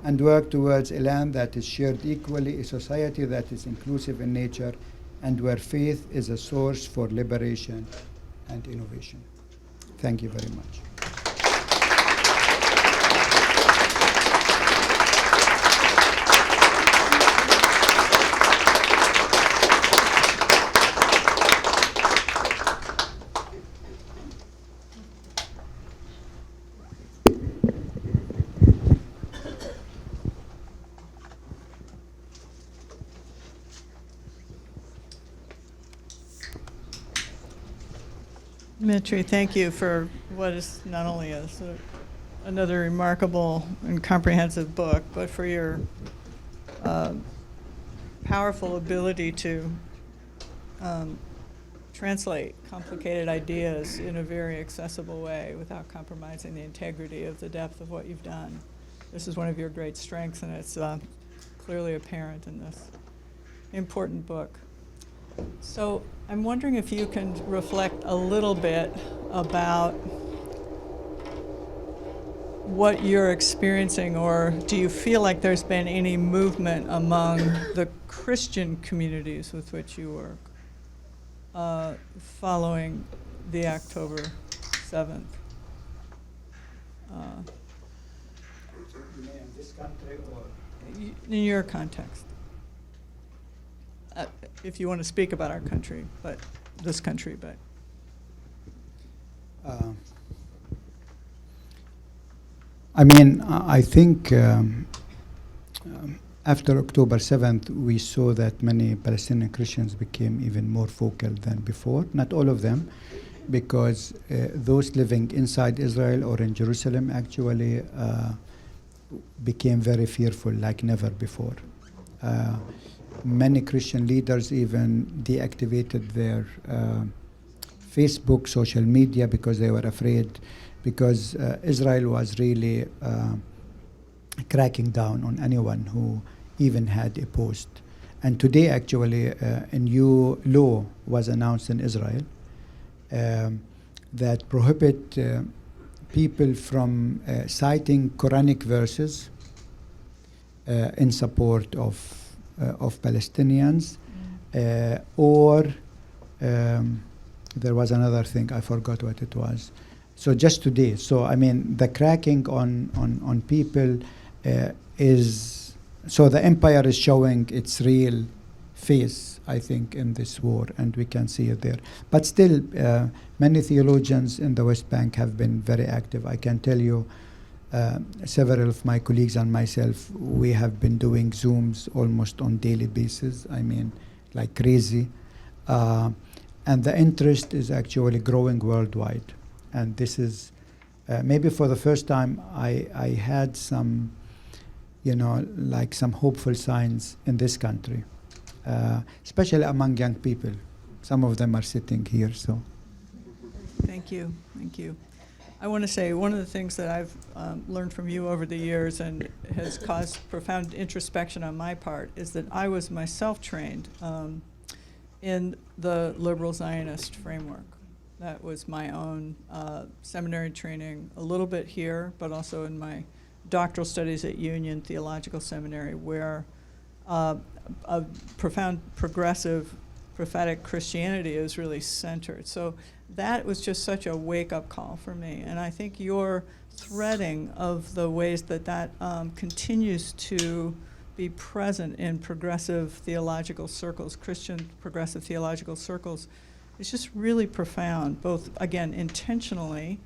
and work towards a land that is shared equally, a society that is inclusive in nature, and where faith is a source for liberation and innovation. Thank you very much.
Mitri, thank you for what is not only another remarkable and comprehensive book, but for your powerful ability to translate complicated ideas in a very accessible way without compromising the integrity of the depth of what you've done. This is one of your great strengths, and it's clearly apparent in this important book. So I'm wondering if you can reflect a little bit about what you're experiencing, or do you feel like there's been any movement among the Christian communities with which you work following the October 7th?
In this country or?
In your context. If you want to speak about our country, but this country, but.
I think after October 7th, we saw that many Palestinian Christians became even more vocal than before. Not all of them, because those living inside Israel or in Jerusalem actually became very fearful like never before. Many Christian leaders even deactivated their Facebook, social media, because they were afraid, because Israel was really cracking down on anyone who even had a post. And today, actually, a new law was announced in Israel that prohibit people from citing Quranic verses in support of Palestinians, or there was another thing, I forgot what it was. So just today, so the cracking on people is, so the empire is showing its real face, I think, in this war, and we can see it there. But still, many theologians in the West Bank have been very active. I can tell you, several of my colleagues and myself, we have been doing Zooms almost on daily basis, like crazy. And the interest is actually growing worldwide. And this is, maybe for the first time, I had some, like some hopeful signs in this country, especially among young people. Some of them are sitting here, so.
Thank you, thank you. I want to say one of the things that I've learned from you over the years and has caused profound introspection on my part is that I was myself trained in the liberal Zionist framework. That was my own seminary training, a little bit here, but also in my doctoral studies at Union Theological Seminary, where a profound progressive prophetic Christianity is really centered. So that was just such a wake-up call for me. And I think your threading of the ways that continues to be present in progressive theological circles, Christian progressive theological circles, is just really profound, both, again, intentionally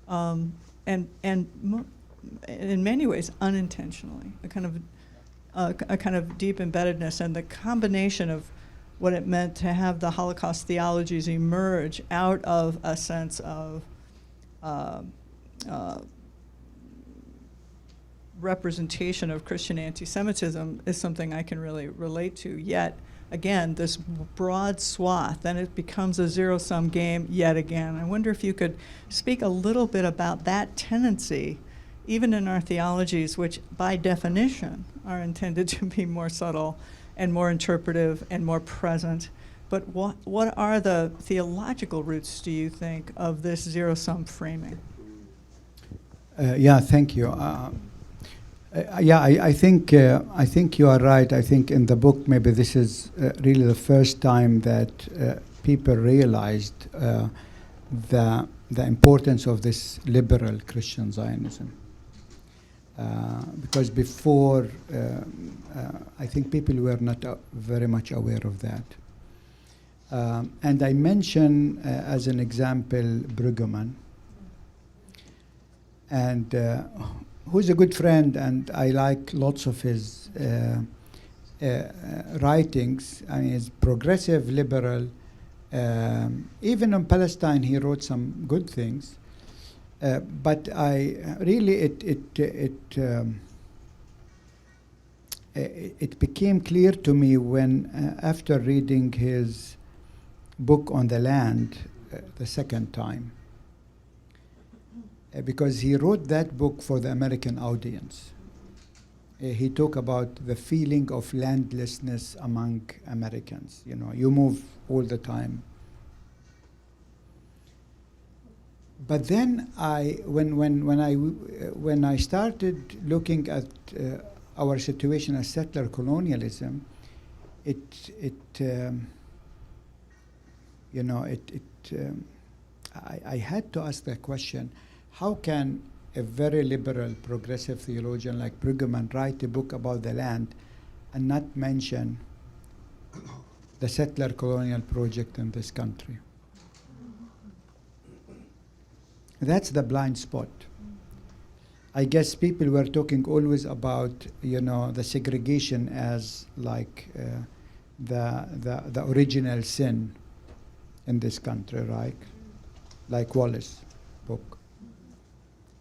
and in many ways unintentionally, a kind of deep embeddedness, and the combination of what it meant to have the Holocaust theologies emerge out of a sense of representation of Christian anti-Semitism is something I can really relate to. Yet, again, this broad swath, then it becomes a zero-sum game yet again. I wonder if you could speak a little bit about that tendency, even in our theologies, which by definition are intended to be more subtle and more interpretive and more present. But what are the theological roots, do you think, of this zero-sum framing?
Yeah, thank you. I think you are right. I think in the book, maybe this is really the first time that people realized the importance of this liberal Christian Zionism. Because before, I think people were not very much aware of that. And I mention as an example Brueggemann, and who's a good friend, and I like lots of his writings. He's progressive liberal, Even in Palestine, he wrote some good things. But it became clear to me when, after reading his book on the land the second time, because he wrote that book for the American audience. He talked about the feeling of landlessness among Americans. You know, you move all the time. But then when I started looking at our situation as settler-colonialism, I had to ask the question: how can a very liberal, progressive theologian like Brueggemann write a book about the land and not mention the settler-colonial project in this country? That's the blind spot. I guess people were talking always about, the segregation as like the original sin in this country, right? Like Wallace' book.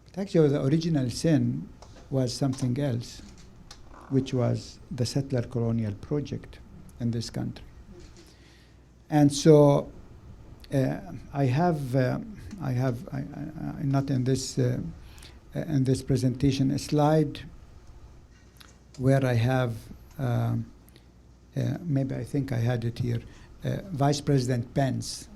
But actually, the original sin was something else, which was the settler-colonial project in this country. And so I have not in this presentation a slide where I have maybe I think I had it here, Vice President Pence,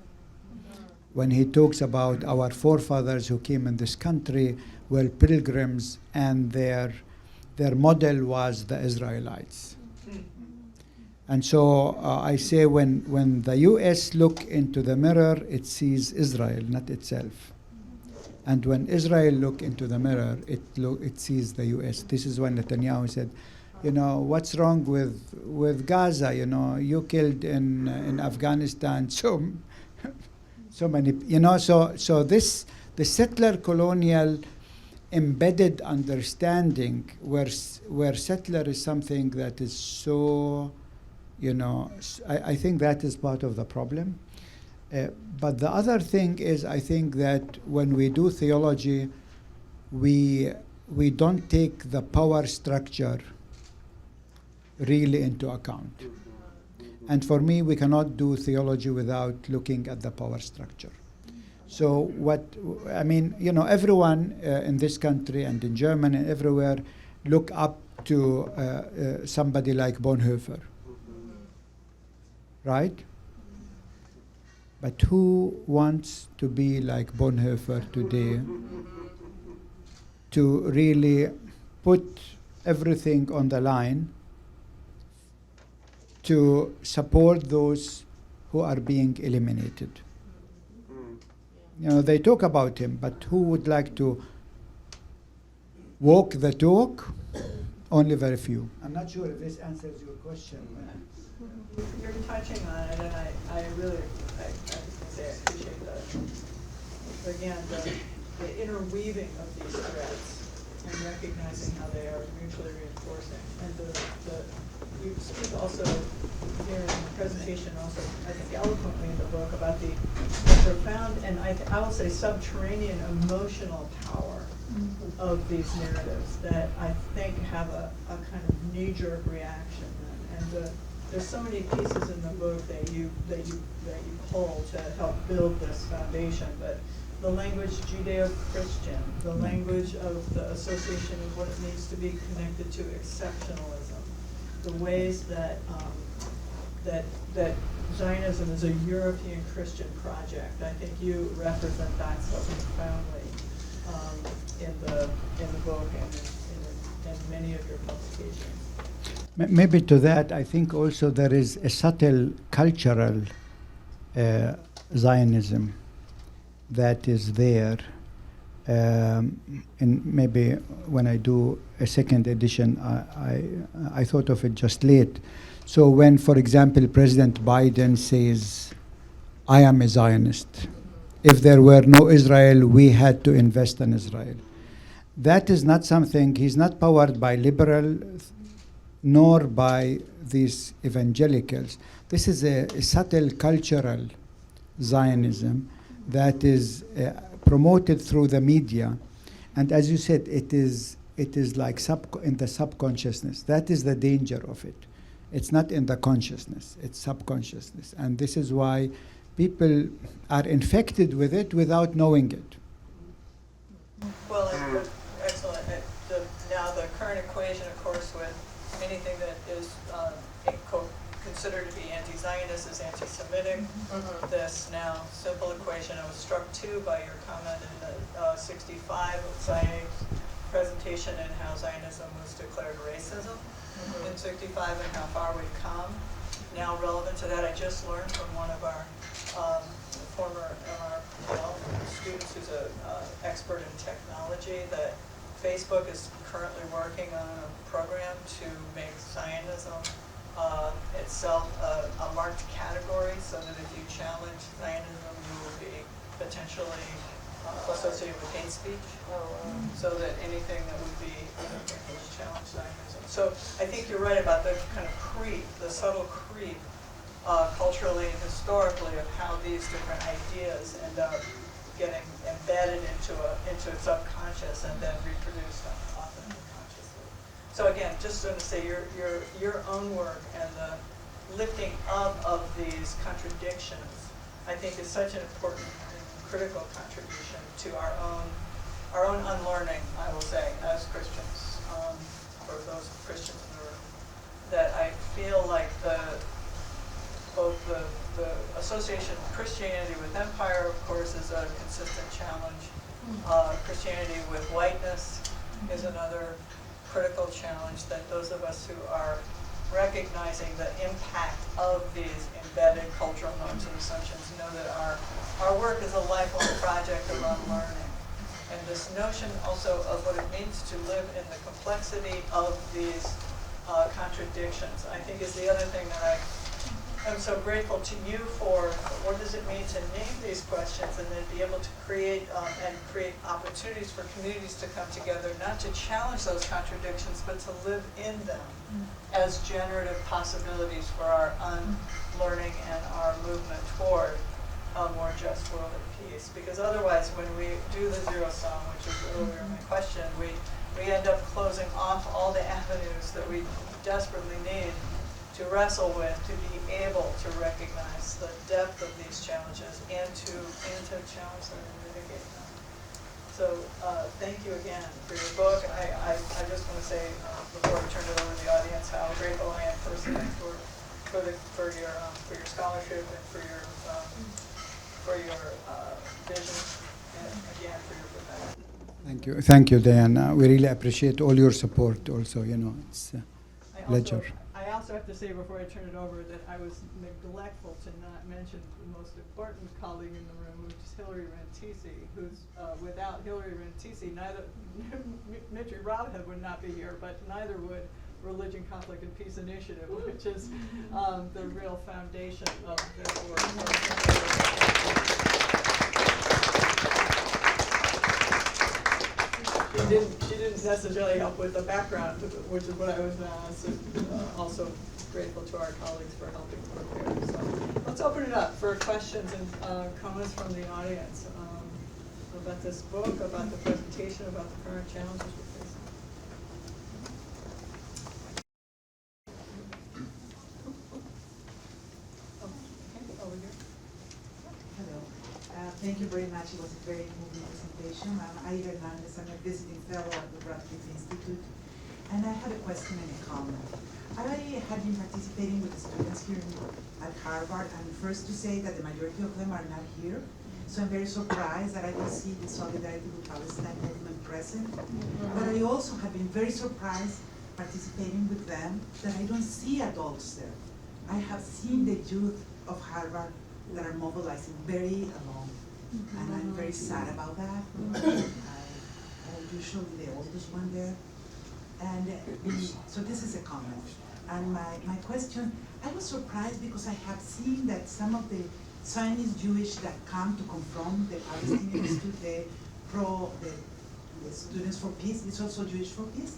when he talks about our forefathers who came in this country were pilgrims and their model was the Israelites. And so I say when the US look into the mirror, it sees Israel, not itself. And when Israel look into the mirror, it sees the US. This is when Netanyahu said, what's wrong with Gaza? You killed in Afghanistan so many, so this, the settler-colonial embedded understanding where settler is something that is so, I think that is part of the problem. But the other thing is, I think that when we do theology, we don't take the power structure really into account. And for me, we cannot do theology without looking at the power structure. So everyone in this country and in Germany and everywhere look up to somebody like Bonhoeffer, right? But who wants to be like Bonhoeffer today, to really put everything on the line to support those who are being eliminated? They talk about him, but who would like to walk the talk? Only very few. I'm not sure if this answers your question.
You're touching on it, and I really, I appreciate the interweaving of these threads and recognizing how they are mutually reinforcing. And you speak also here in the presentation, also I think eloquently in the book about the profound and I will say subterranean emotional power of these narratives that I think have a kind of knee-jerk reaction. And there's so many pieces in the book that you pull to help build this foundation, but the language Judeo-Christian, the language of the association of what it means to be connected to exceptionalism, the ways that that Zionism is a European Christian project. I think you represent that so profoundly in the book and in many of your publications.
Maybe to that, I think also there is a subtle cultural Zionism that is there. And maybe when I do a second edition, I thought of it just late. So when, for example, President Biden says, I am a Zionist. If there were no Israel, we had to invest in Israel. That is not something, he's not powered by liberal nor by these evangelicals. This is a subtle cultural Zionism that is promoted through the media, and as you said, it is like in the subconsciousness. That is the danger of it. It's not in the consciousness, it's subconsciousness. And this is why people are infected with it without knowing it.
Well, excellent. Now the current equation, of course, with anything that is considered to be anti-Zionist is anti-Semitic. This now simple equation, I was struck too by your comment in the 65 of Zion's presentation and how Zionism was declared racism in 65 and how far we've come. Now relevant to that, I just learned from one of our former MRPL students who's an expert in technology that Facebook is currently working on a program to make Zionism itself a marked category, so that if you challenge Zionism, you will be potentially associated with hate speech. So that anything that would be challenge Zionism. So I think you're right about the kind of creep, the subtle creep, culturally and historically, of how these different ideas end up getting embedded into its subconscious and then reproduced often unconsciously. So again, just to say your own work and the lifting up of these contradictions, I think, is such an important and critical contribution to our own unlearning, I will say, as Christians, for those Christians in the room, that I feel like both the association of Christianity with empire, of course, is a consistent challenge. Christianity with whiteness is another critical challenge, that those of us who are recognizing the impact of these embedded cultural norms and assumptions know that our work is a lifelong project of unlearning. And this notion also of what it means to live in the complexity of these contradictions, I think, is the other thing that I'm so grateful to you for. What does it mean to name these questions and then be able to create opportunities for communities to come together, not to challenge those contradictions, but to live in them as generative possibilities for our unlearning and our movement toward a more just world at peace. Because otherwise, when we do the zero sum, which was earlier my question, we end up closing off all the avenues that we desperately need to wrestle with, to be able to recognize the depth of these challenges and to challenge them and mitigate them. So thank you again for your book. I just want to say, before I turn it over to the audience, how grateful I am personally for your scholarship and for your vision, and again for your profession.
Thank you, Diana. We really appreciate all your support. Also, it's a pleasure.
I also have to say, before I turn it over, that I was neglectful to not mention the most important colleague in the room, which is Hilary Rantisi, who's, without Hilary Rantisi, neither Mitri Raheb would not be here, but neither would Religion, Conflict, and Peace Initiative, which is the real foundation of their work. She didn't necessarily help with the background, which is what I was also grateful to our colleagues for helping prepare. So let's open it up for questions and comments from the audience about this book, about the presentation, about the current challenges we're facing. Okay, over here.
Hello. Thank you very much. It was a very moving presentation. I'm Ida Hernandez. I'm a visiting fellow at the Radcliffe Institute. And I had a question and a comment. I had been participating with the students here at Harvard, and first to say that the majority of them are not here. So I'm very surprised that I don't see the Solidarity with Palestine movement present. But I also have been very surprised participating with them that I don't see adults there. I have seen the youth of Harvard that are mobilizing very alone. And I'm very sad about that. I'm usually the oldest one there. And so this is a comment. And my question, I was surprised because I have seen that some of the Zionist Jewish that come to confront the Palestinians to the Students for Peace, it's also Jewish for Peace,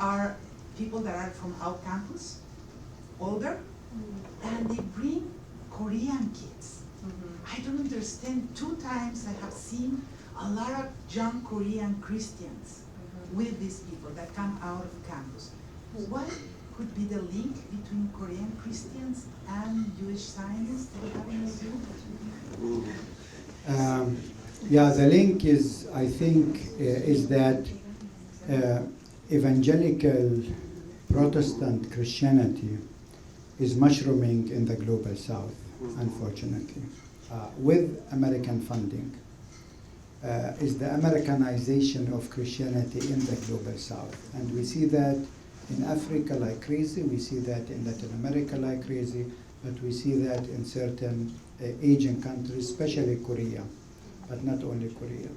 are people that are from our campus, older, and they bring Korean kids I don't understand. 2 times I have seen a lot of young Korean Christians with these people that come out of campus. What could be the link between Korean Christians and Jewish Zionists? Do you have any idea?
Yeah, the link is, I think, is that evangelical Protestant Christianity is mushrooming in the global south, unfortunately, with American funding. Is the Americanization of Christianity in the global south. And we see that in Africa like crazy, we see that in Latin America like crazy, but we see that in certain Asian countries, especially Korea, but not only Korea.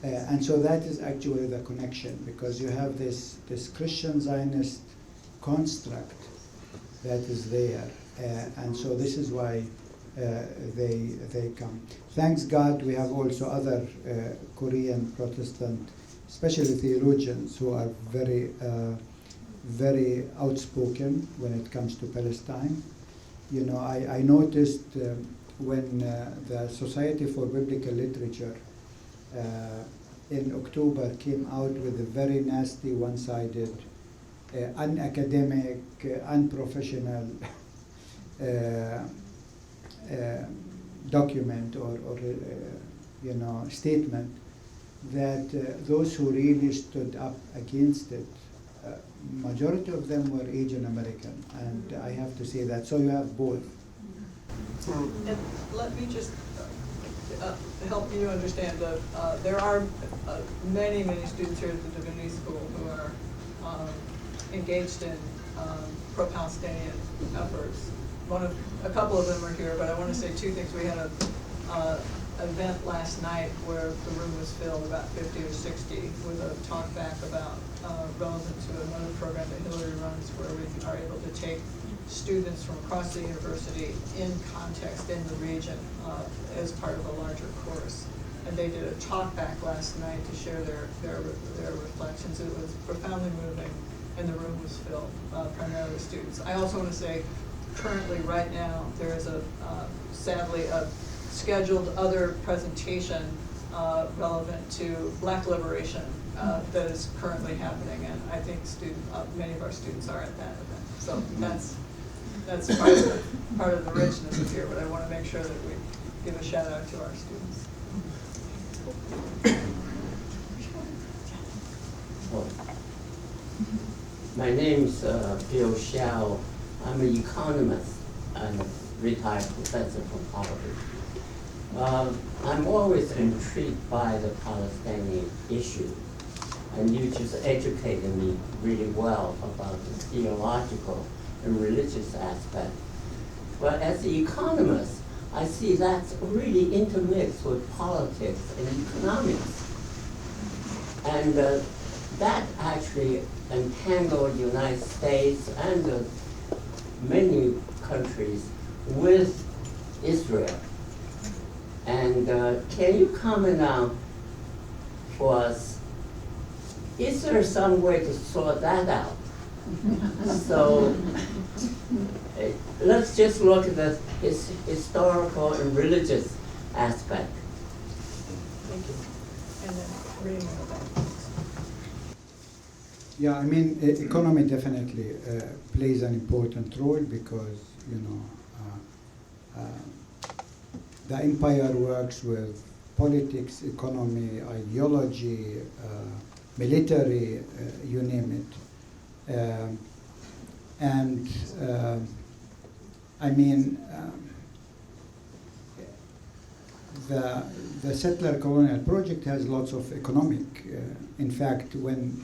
And so that is actually the connection, because you have this Christian Zionist construct that is there. And so this is why they come. Thanks God, we have also other Korean Protestant, especially theologians, who are very outspoken when it comes to Palestine. You know, I noticed when the Society for Biblical Literature in October came out with a very nasty, one-sided, unacademic, unprofessional document or you know, statement, that those who really stood up against it, majority of them were Asian American, and I have to say that. So you have both.
And let me just help you understand that there are many students here at the Divinity School who are engaged in pro-Palestinian efforts. A couple of them are here, but I want to say 2 things. We had an event last night where the room was filled, about 50 or 60, with a talk back about relevant to another program that Hillary runs, where we are able to take students from across the university in context in the region as part of a larger course. And they did a talk back last night to share their reflections. It was profoundly moving, and the room was filled, primarily with students. I also want to say, currently, right now, there is sadly, a scheduled other presentation relevant to Black liberation that is currently happening, and I think many of our students are at that event. So that's part of the richness of here, but I want to make sure that we give a shout out to our students.
My name is Bill Shao. I'm an economist and a retired professor from Harvard. I'm always intrigued by the Palestinian issue, and you just educated me really well about the theological and religious aspect. But as an economist, I see that's really intermixed with politics and economics. And that actually entangled the United States and many countries with Israel. And can you comment on for us, is there some way to sort that out? So let's just look at the historical and religious aspect.
Thank you. And then reading about that.
Yeah, I mean, economy definitely plays an important role, because, you know, the empire works with politics, economy, ideology, military, you name it. I mean, the settler-colonial project has lots of economic. In fact, when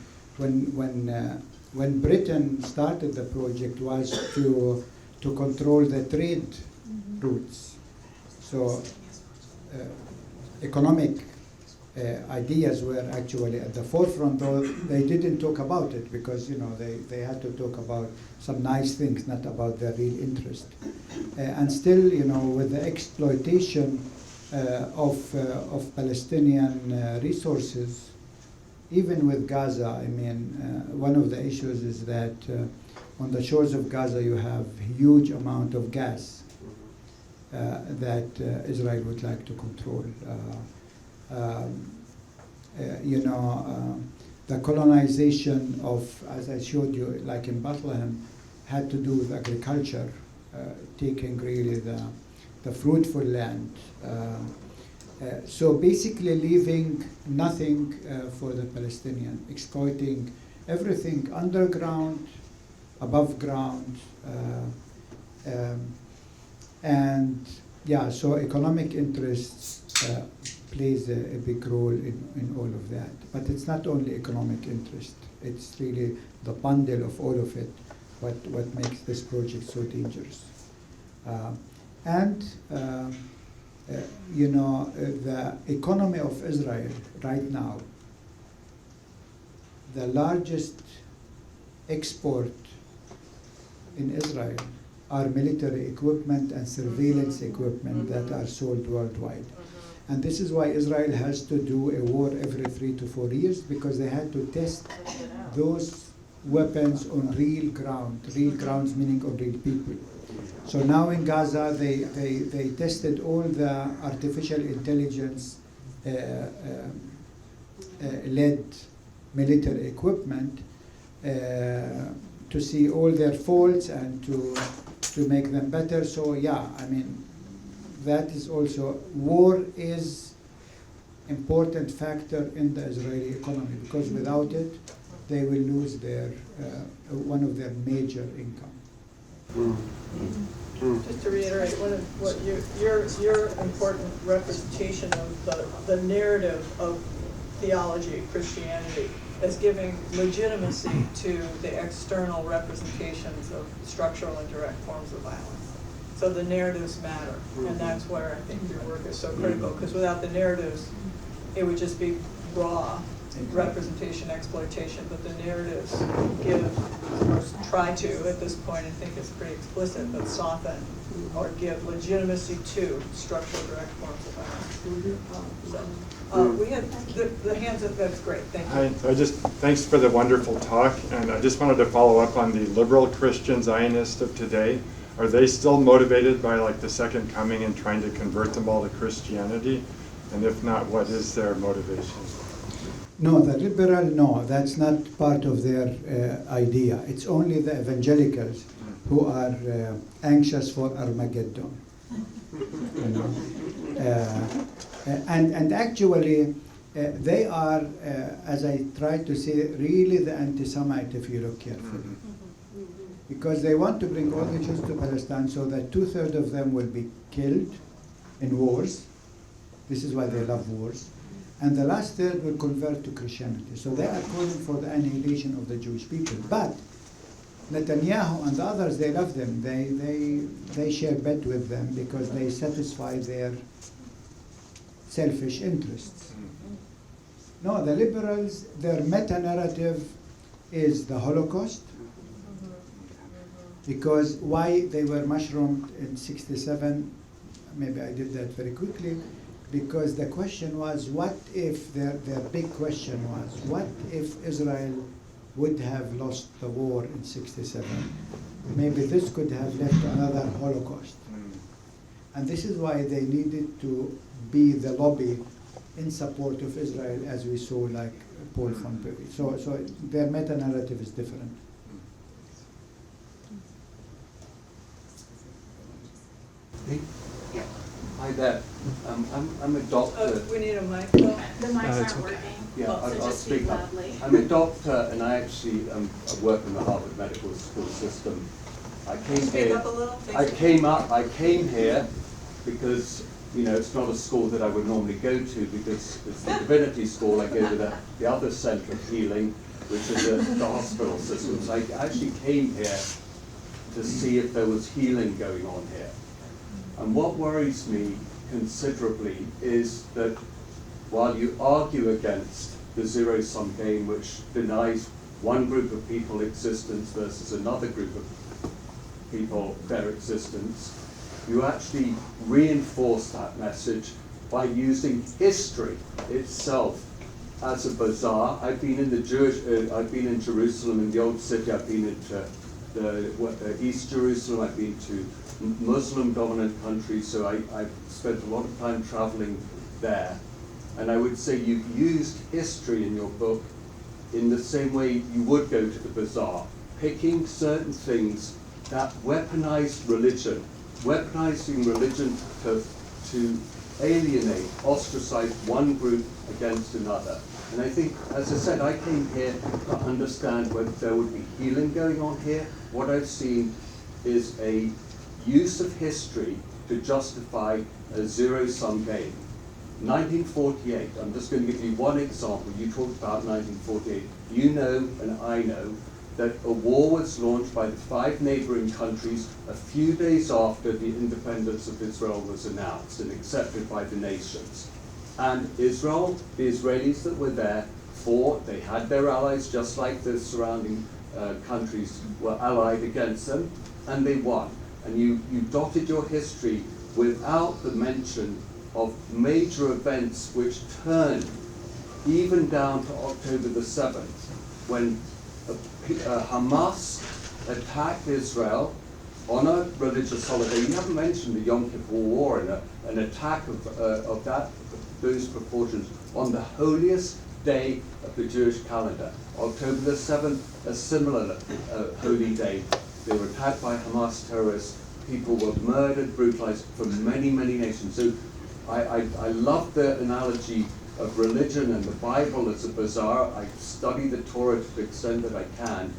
Britain started the project, was to control the trade routes. So economic ideas were actually at the forefront, though they didn't talk about it, because, you know, they had to talk about some nice things, not about their real interest. And still, you know, with the exploitation of Palestinian resources, even with Gaza, I mean, one of the issues is that on the shores of Gaza you have huge amount of gas. that Israel would like to control. The colonization of, as I showed you, like in Bethlehem, had to do with agriculture, taking really the fruitful land. So basically leaving nothing for the Palestinian, exploiting everything underground, above ground, and yeah, so economic interests plays a big role in all of that. But it's not only economic interest, it's really the bundle of all of it, what makes this project so dangerous. The economy of Israel right now, the largest export in Israel are military equipment and surveillance equipment that are sold worldwide. And this is why Israel has to do a war every 3 to 4 years, because they had to test those weapons on real grounds meaning on real people. So now in Gaza, they tested all the artificial intelligence led military equipment to see all their faults and to make them better. So yeah, I mean, that is also, war is important factor in the Israeli economy, because without it, they will lose their one of their major income.
Just to reiterate, one of what your important representation of the narrative of theology, Christianity, as giving legitimacy to the external representations of structural and direct forms of violence. So the narratives matter, and that's where I think your work is so critical, because without the narratives, it would just be raw representation, exploitation, but the narratives give, or try to, at this point, I think it's pretty explicit, but soften or give legitimacy to structural direct forms of violence. We had the hands up, that's great, thank you.
Thanks for the wonderful talk, and I just wanted to follow up on the liberal Christian Zionists of today. Are they still motivated by like the second coming and trying to convert them all to Christianity? And if not, what is their motivation?
No, the liberal, no, that's not part of their idea. It's only the evangelicals who are anxious for Armageddon. You know? And actually, they are, as I tried to say, really the anti-Semite if you look carefully. Because they want to bring all the Jews to Palestine so that 2/3 of them will be killed in wars. This is why they love wars. And the last third will convert to Christianity. So they are calling for the annihilation of the Jewish people. But Netanyahu and the others, they love them. They share bed with them because they satisfy their selfish interests. No, the liberals, their meta-narrative is the Holocaust, because why they were mushroomed in 67, maybe I did that very quickly, because the question was, what if, their big question was, what if Israel would have lost the war in 67? Maybe this could have led to another Holocaust. And this is why they needed to be the lobby in support of Israel, as we saw like Paul von Perry. So their meta-narrative is different.
Yeah. Hi there. I'm a doctor.
We need a mic. Well,
The mics aren't working.
Yeah,
So
I'll
just speak
speak up.
loudly.
I'm a doctor, and I actually I work in the Harvard Medical School system. I came
speak
here.
up a little.
I came here because it's not a school that I would normally go to, because it's the divinity school. I go to the other center of healing, which is the hospital system. So I actually came here to see if there was healing going on here. And what worries me considerably is that while you argue against the zero-sum game, which denies one group of people existence versus another group of people their existence, you actually reinforce that message by using history itself as a bazaar. I've been in Jerusalem, in the old city. I've been into East Jerusalem. I've been to Muslim-dominant countries, so I've spent a lot of time traveling there. And I would say you've used history in your book in the same way you would go to the bazaar, picking certain things that weaponized religion, weaponizing religion to alienate, ostracize one group against another. And I think, as I said, I came here to understand whether there would be healing going on here. What I've seen is a use of history to justify a zero-sum game. 1948, I'm just going to give you one example. You talked about 1948. You know, and I know, that a war was launched by the 5 neighboring countries a few days after the independence of Israel was announced and accepted by the nations. And Israel, the Israelis that were there, fought. They had their allies, just like the surrounding countries were allied against them, and they won. And you dotted your history without the mention of major events which turned even down to October the 7th, when Hamas attacked Israel on a religious holiday. You haven't mentioned the Yom Kippur War and an attack of those proportions on the holiest day of the Jewish calendar. October the 7th, a similar holy day. They were attacked by Hamas terrorists. People were murdered, brutalized from many, many nations. So I love the analogy of religion and the Bible as a bazaar. I study the Torah to the extent that I can,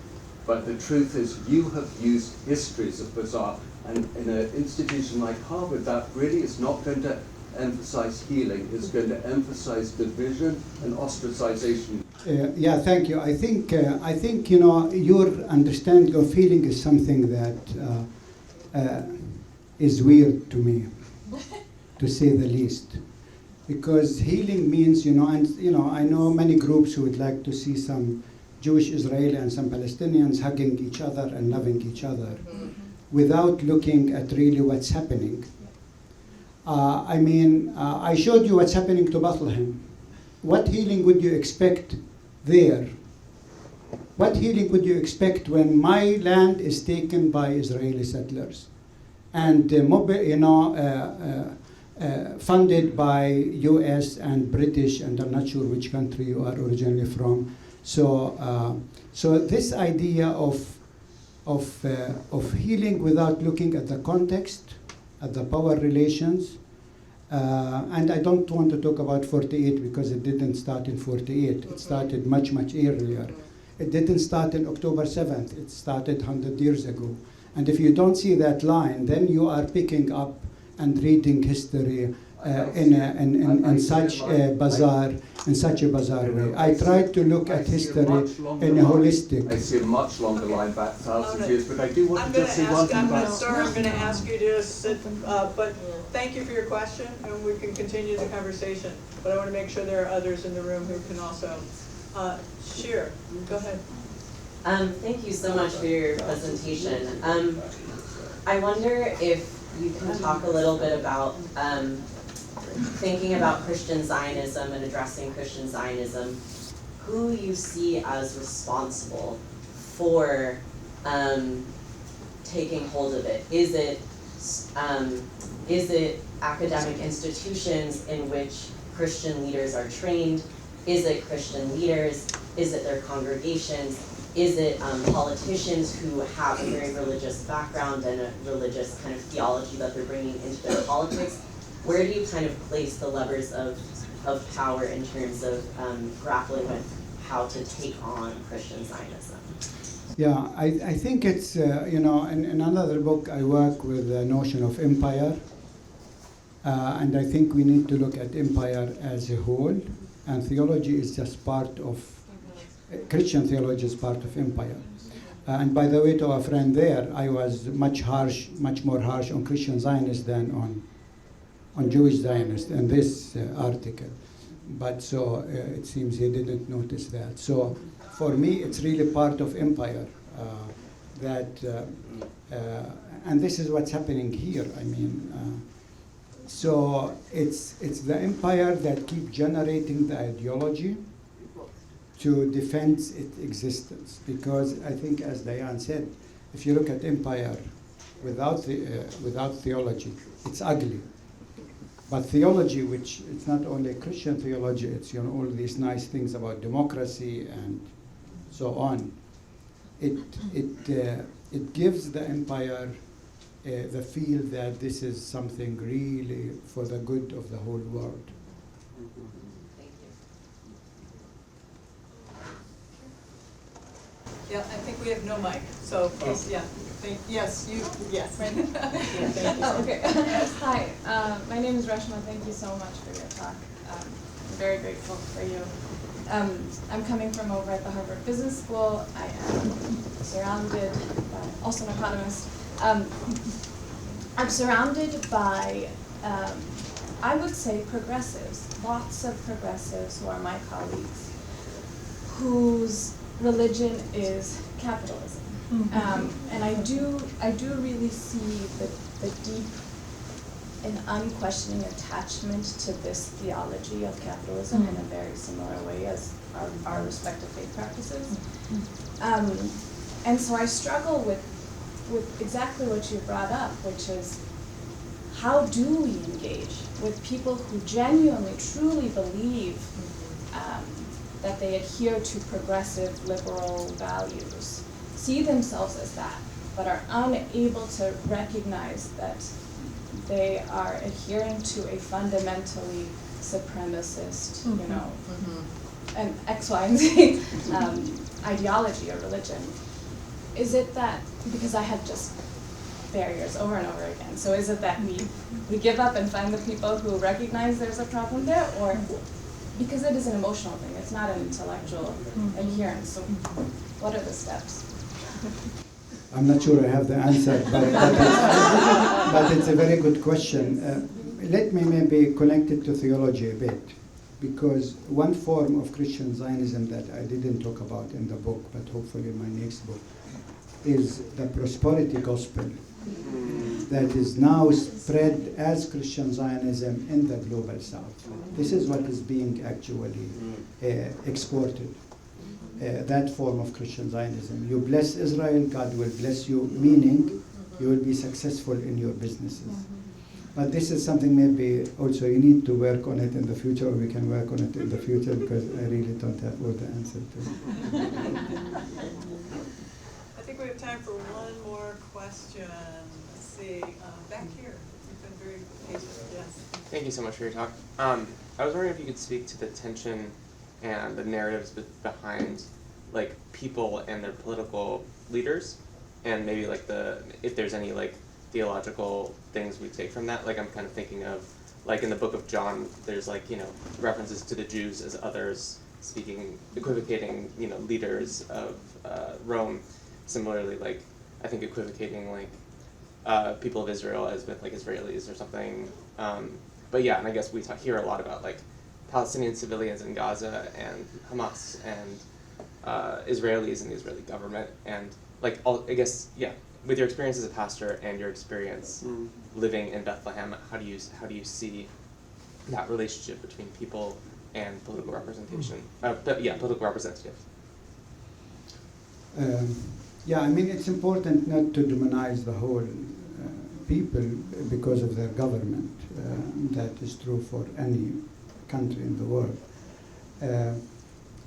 but the truth is you have used history as a bazaar, and in an institution like Harvard, that really is not going to emphasize healing, it's going to emphasize division and ostracization.
Yeah, thank you. I think your understanding of healing is something that is weird to me, to say the least. Because healing means, I know many groups who would like to see some Jewish Israeli and some Palestinians hugging each other and loving each other without looking at really what's happening. I showed you what's happening to Bethlehem. What healing would you expect there? What healing would you expect when my land is taken by Israeli settlers and funded by US and British, and I'm not sure which country you are originally from. So this idea of healing without looking at the context, at the power relations, and I don't want to talk about 48 because it didn't start in 48. It started much, much earlier. It didn't start in October 7th. It started 100 years ago. And if you don't see that line, then you are picking up and reading history in such a bizarre way. I tried to look at history in a holistic.
I see a much longer line back, thousands of years, but I do want to just say one thing about.
I'm going to ask you to sit, but thank you for your question, and we can continue the conversation. But I want to make sure there are others in the room who can also. Shir, go ahead.
Thank you so much for your presentation. I wonder if you can talk a little bit about thinking about Christian Zionism and addressing Christian Zionism, who you see as responsible for taking hold of it. Is it academic institutions in which Christian leaders are trained? Is it Christian leaders? Is it their congregations? Is it politicians who have a very religious background and a religious kind of theology that they're bringing into their politics? Where do you kind of place the levers of power in terms of grappling with how to take on Christian Zionism?
Yeah, I think it's, in another book I work with the notion of empire, and I think we need to look at empire as a whole, and theology is just part of, Christian theology is part of empire. And by the way, to our friend there, I was much more harsh on Christian Zionists than on Jewish Zionists in this article. But so it seems he didn't notice that. So for me, it's really part of empire and this is what's happening here. So it's the empire that keeps generating the ideology to defend its existence. Because I think, as Diane said, if you look at empire without theology, it's ugly. But theology, which it's not only Christian theology, it's all these nice things about democracy and so on. It gives the empire the feel that this is something really for the good of the whole world.
Thank you.
Yeah, I think we have no mic, so please, yeah. Yes, you, yes.
Oh, okay. Hi, my name is Reshma. Thank you so much for your talk. I'm very grateful for you. I'm coming from over at the Harvard Business School. I am surrounded by, also an economist. I'm surrounded by, I would say, progressives, lots of progressives who are my colleagues, whose religion is capitalism. And I do really see the deep and unquestioning attachment to this theology of capitalism in a very similar way as our respective faith practices. And so I struggle with exactly what you brought up, which is how do we engage with people who genuinely, truly believe that they adhere to progressive liberal values, see themselves as that, but are unable to recognize that they are adhering to a fundamentally supremacist, and X, Y, and Z ideology or religion. Is it that, because I have just barriers over and over again, so is it that we give up and find the people who recognize there's a problem there, or because it is an emotional thing, it's not an intellectual adherence, so what are the steps?
I'm not sure I have the answer, but it's a very good question. Let me maybe connect it to theology a bit, because one form of Christian Zionism that I didn't talk about in the book, but hopefully in my next book, is the prosperity gospel that is now spread as Christian Zionism in the global south. This is what is being actually exported. That form of Christian Zionism. You bless Israel, God will bless you, meaning you will be successful in your businesses. But this is something maybe also you need to work on it in the future, or we can work on it in the future, because I really don't have all the answer to it.
I think we have time for one more question. Let's see, back here. You've been very patient, yes.
Thank you so much for your talk. I was wondering if you could speak to the tension and the narratives behind like people and their political leaders, and maybe like if there's any like theological things we take from that. Like I'm kind of thinking of like in the book of John, there's like references to the Jews as others, equivocating leaders of Rome. Similarly, like I think equivocating like people of Israel as with like Israelis or something. But yeah, and I guess we hear a lot about like Palestinian civilians in Gaza and Hamas and Israelis and the Israeli government, and like I guess with your experience as a pastor and your experience living in Bethlehem, how do you see that relationship between people and political representation? Political representatives.
I mean, it's important not to demonize the whole people because of their government. That is true for any country in the world.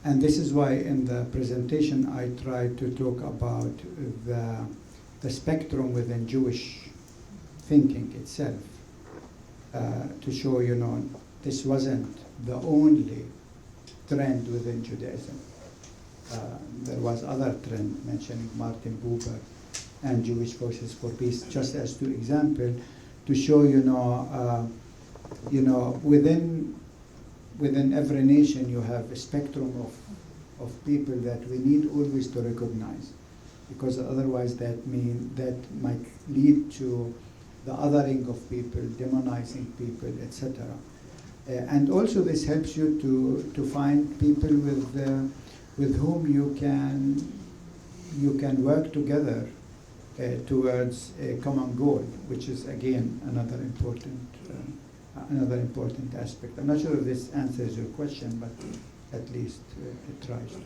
And this is why in the presentation I tried to talk about the spectrum within Jewish thinking itself, to show, this wasn't the only trend within Judaism. There was other trend, mentioning Martin Buber and Jewish Voices for Peace, just as two example, to show, within every nation you have a spectrum of people that we need always to recognize, because otherwise that might lead to the othering of people, demonizing people, etc. And also this helps you to find people with whom you can work together towards a common goal, which is again another important aspect. I'm not sure if this answers your question, but at least it tries.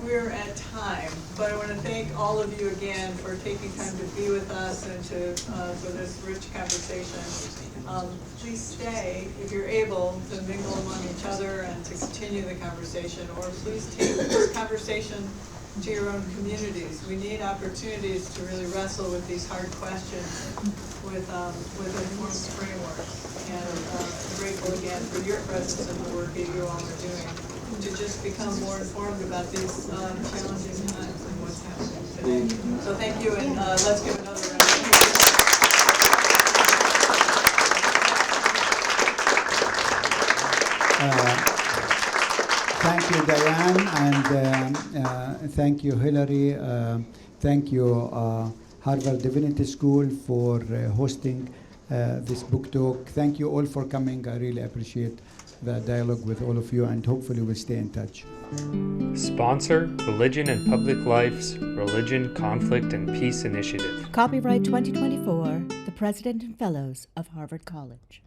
We're at time, but I want to thank all of you again for taking time to be with us and for this rich conversation. Please stay if you're able to mingle among each other and to continue the conversation, or please take this conversation to your own communities. We need opportunities to really wrestle with these hard questions with informed frameworks. And I'm grateful again for your presence and the work that you all are doing to just become more informed about these challenging times and what's happening today. So thank you, and let's give another round of applause.
Thank you, Diane, and thank you, Hillary. Thank you, Harvard Divinity School, for hosting this book talk. Thank you all for coming. I really appreciate the dialogue with all of you, and hopefully we'll stay in touch.
Sponsor Religion and Public Life's Religion, Conflict, and Peace Initiative.
Copyright 2024, the President and Fellows of Harvard College.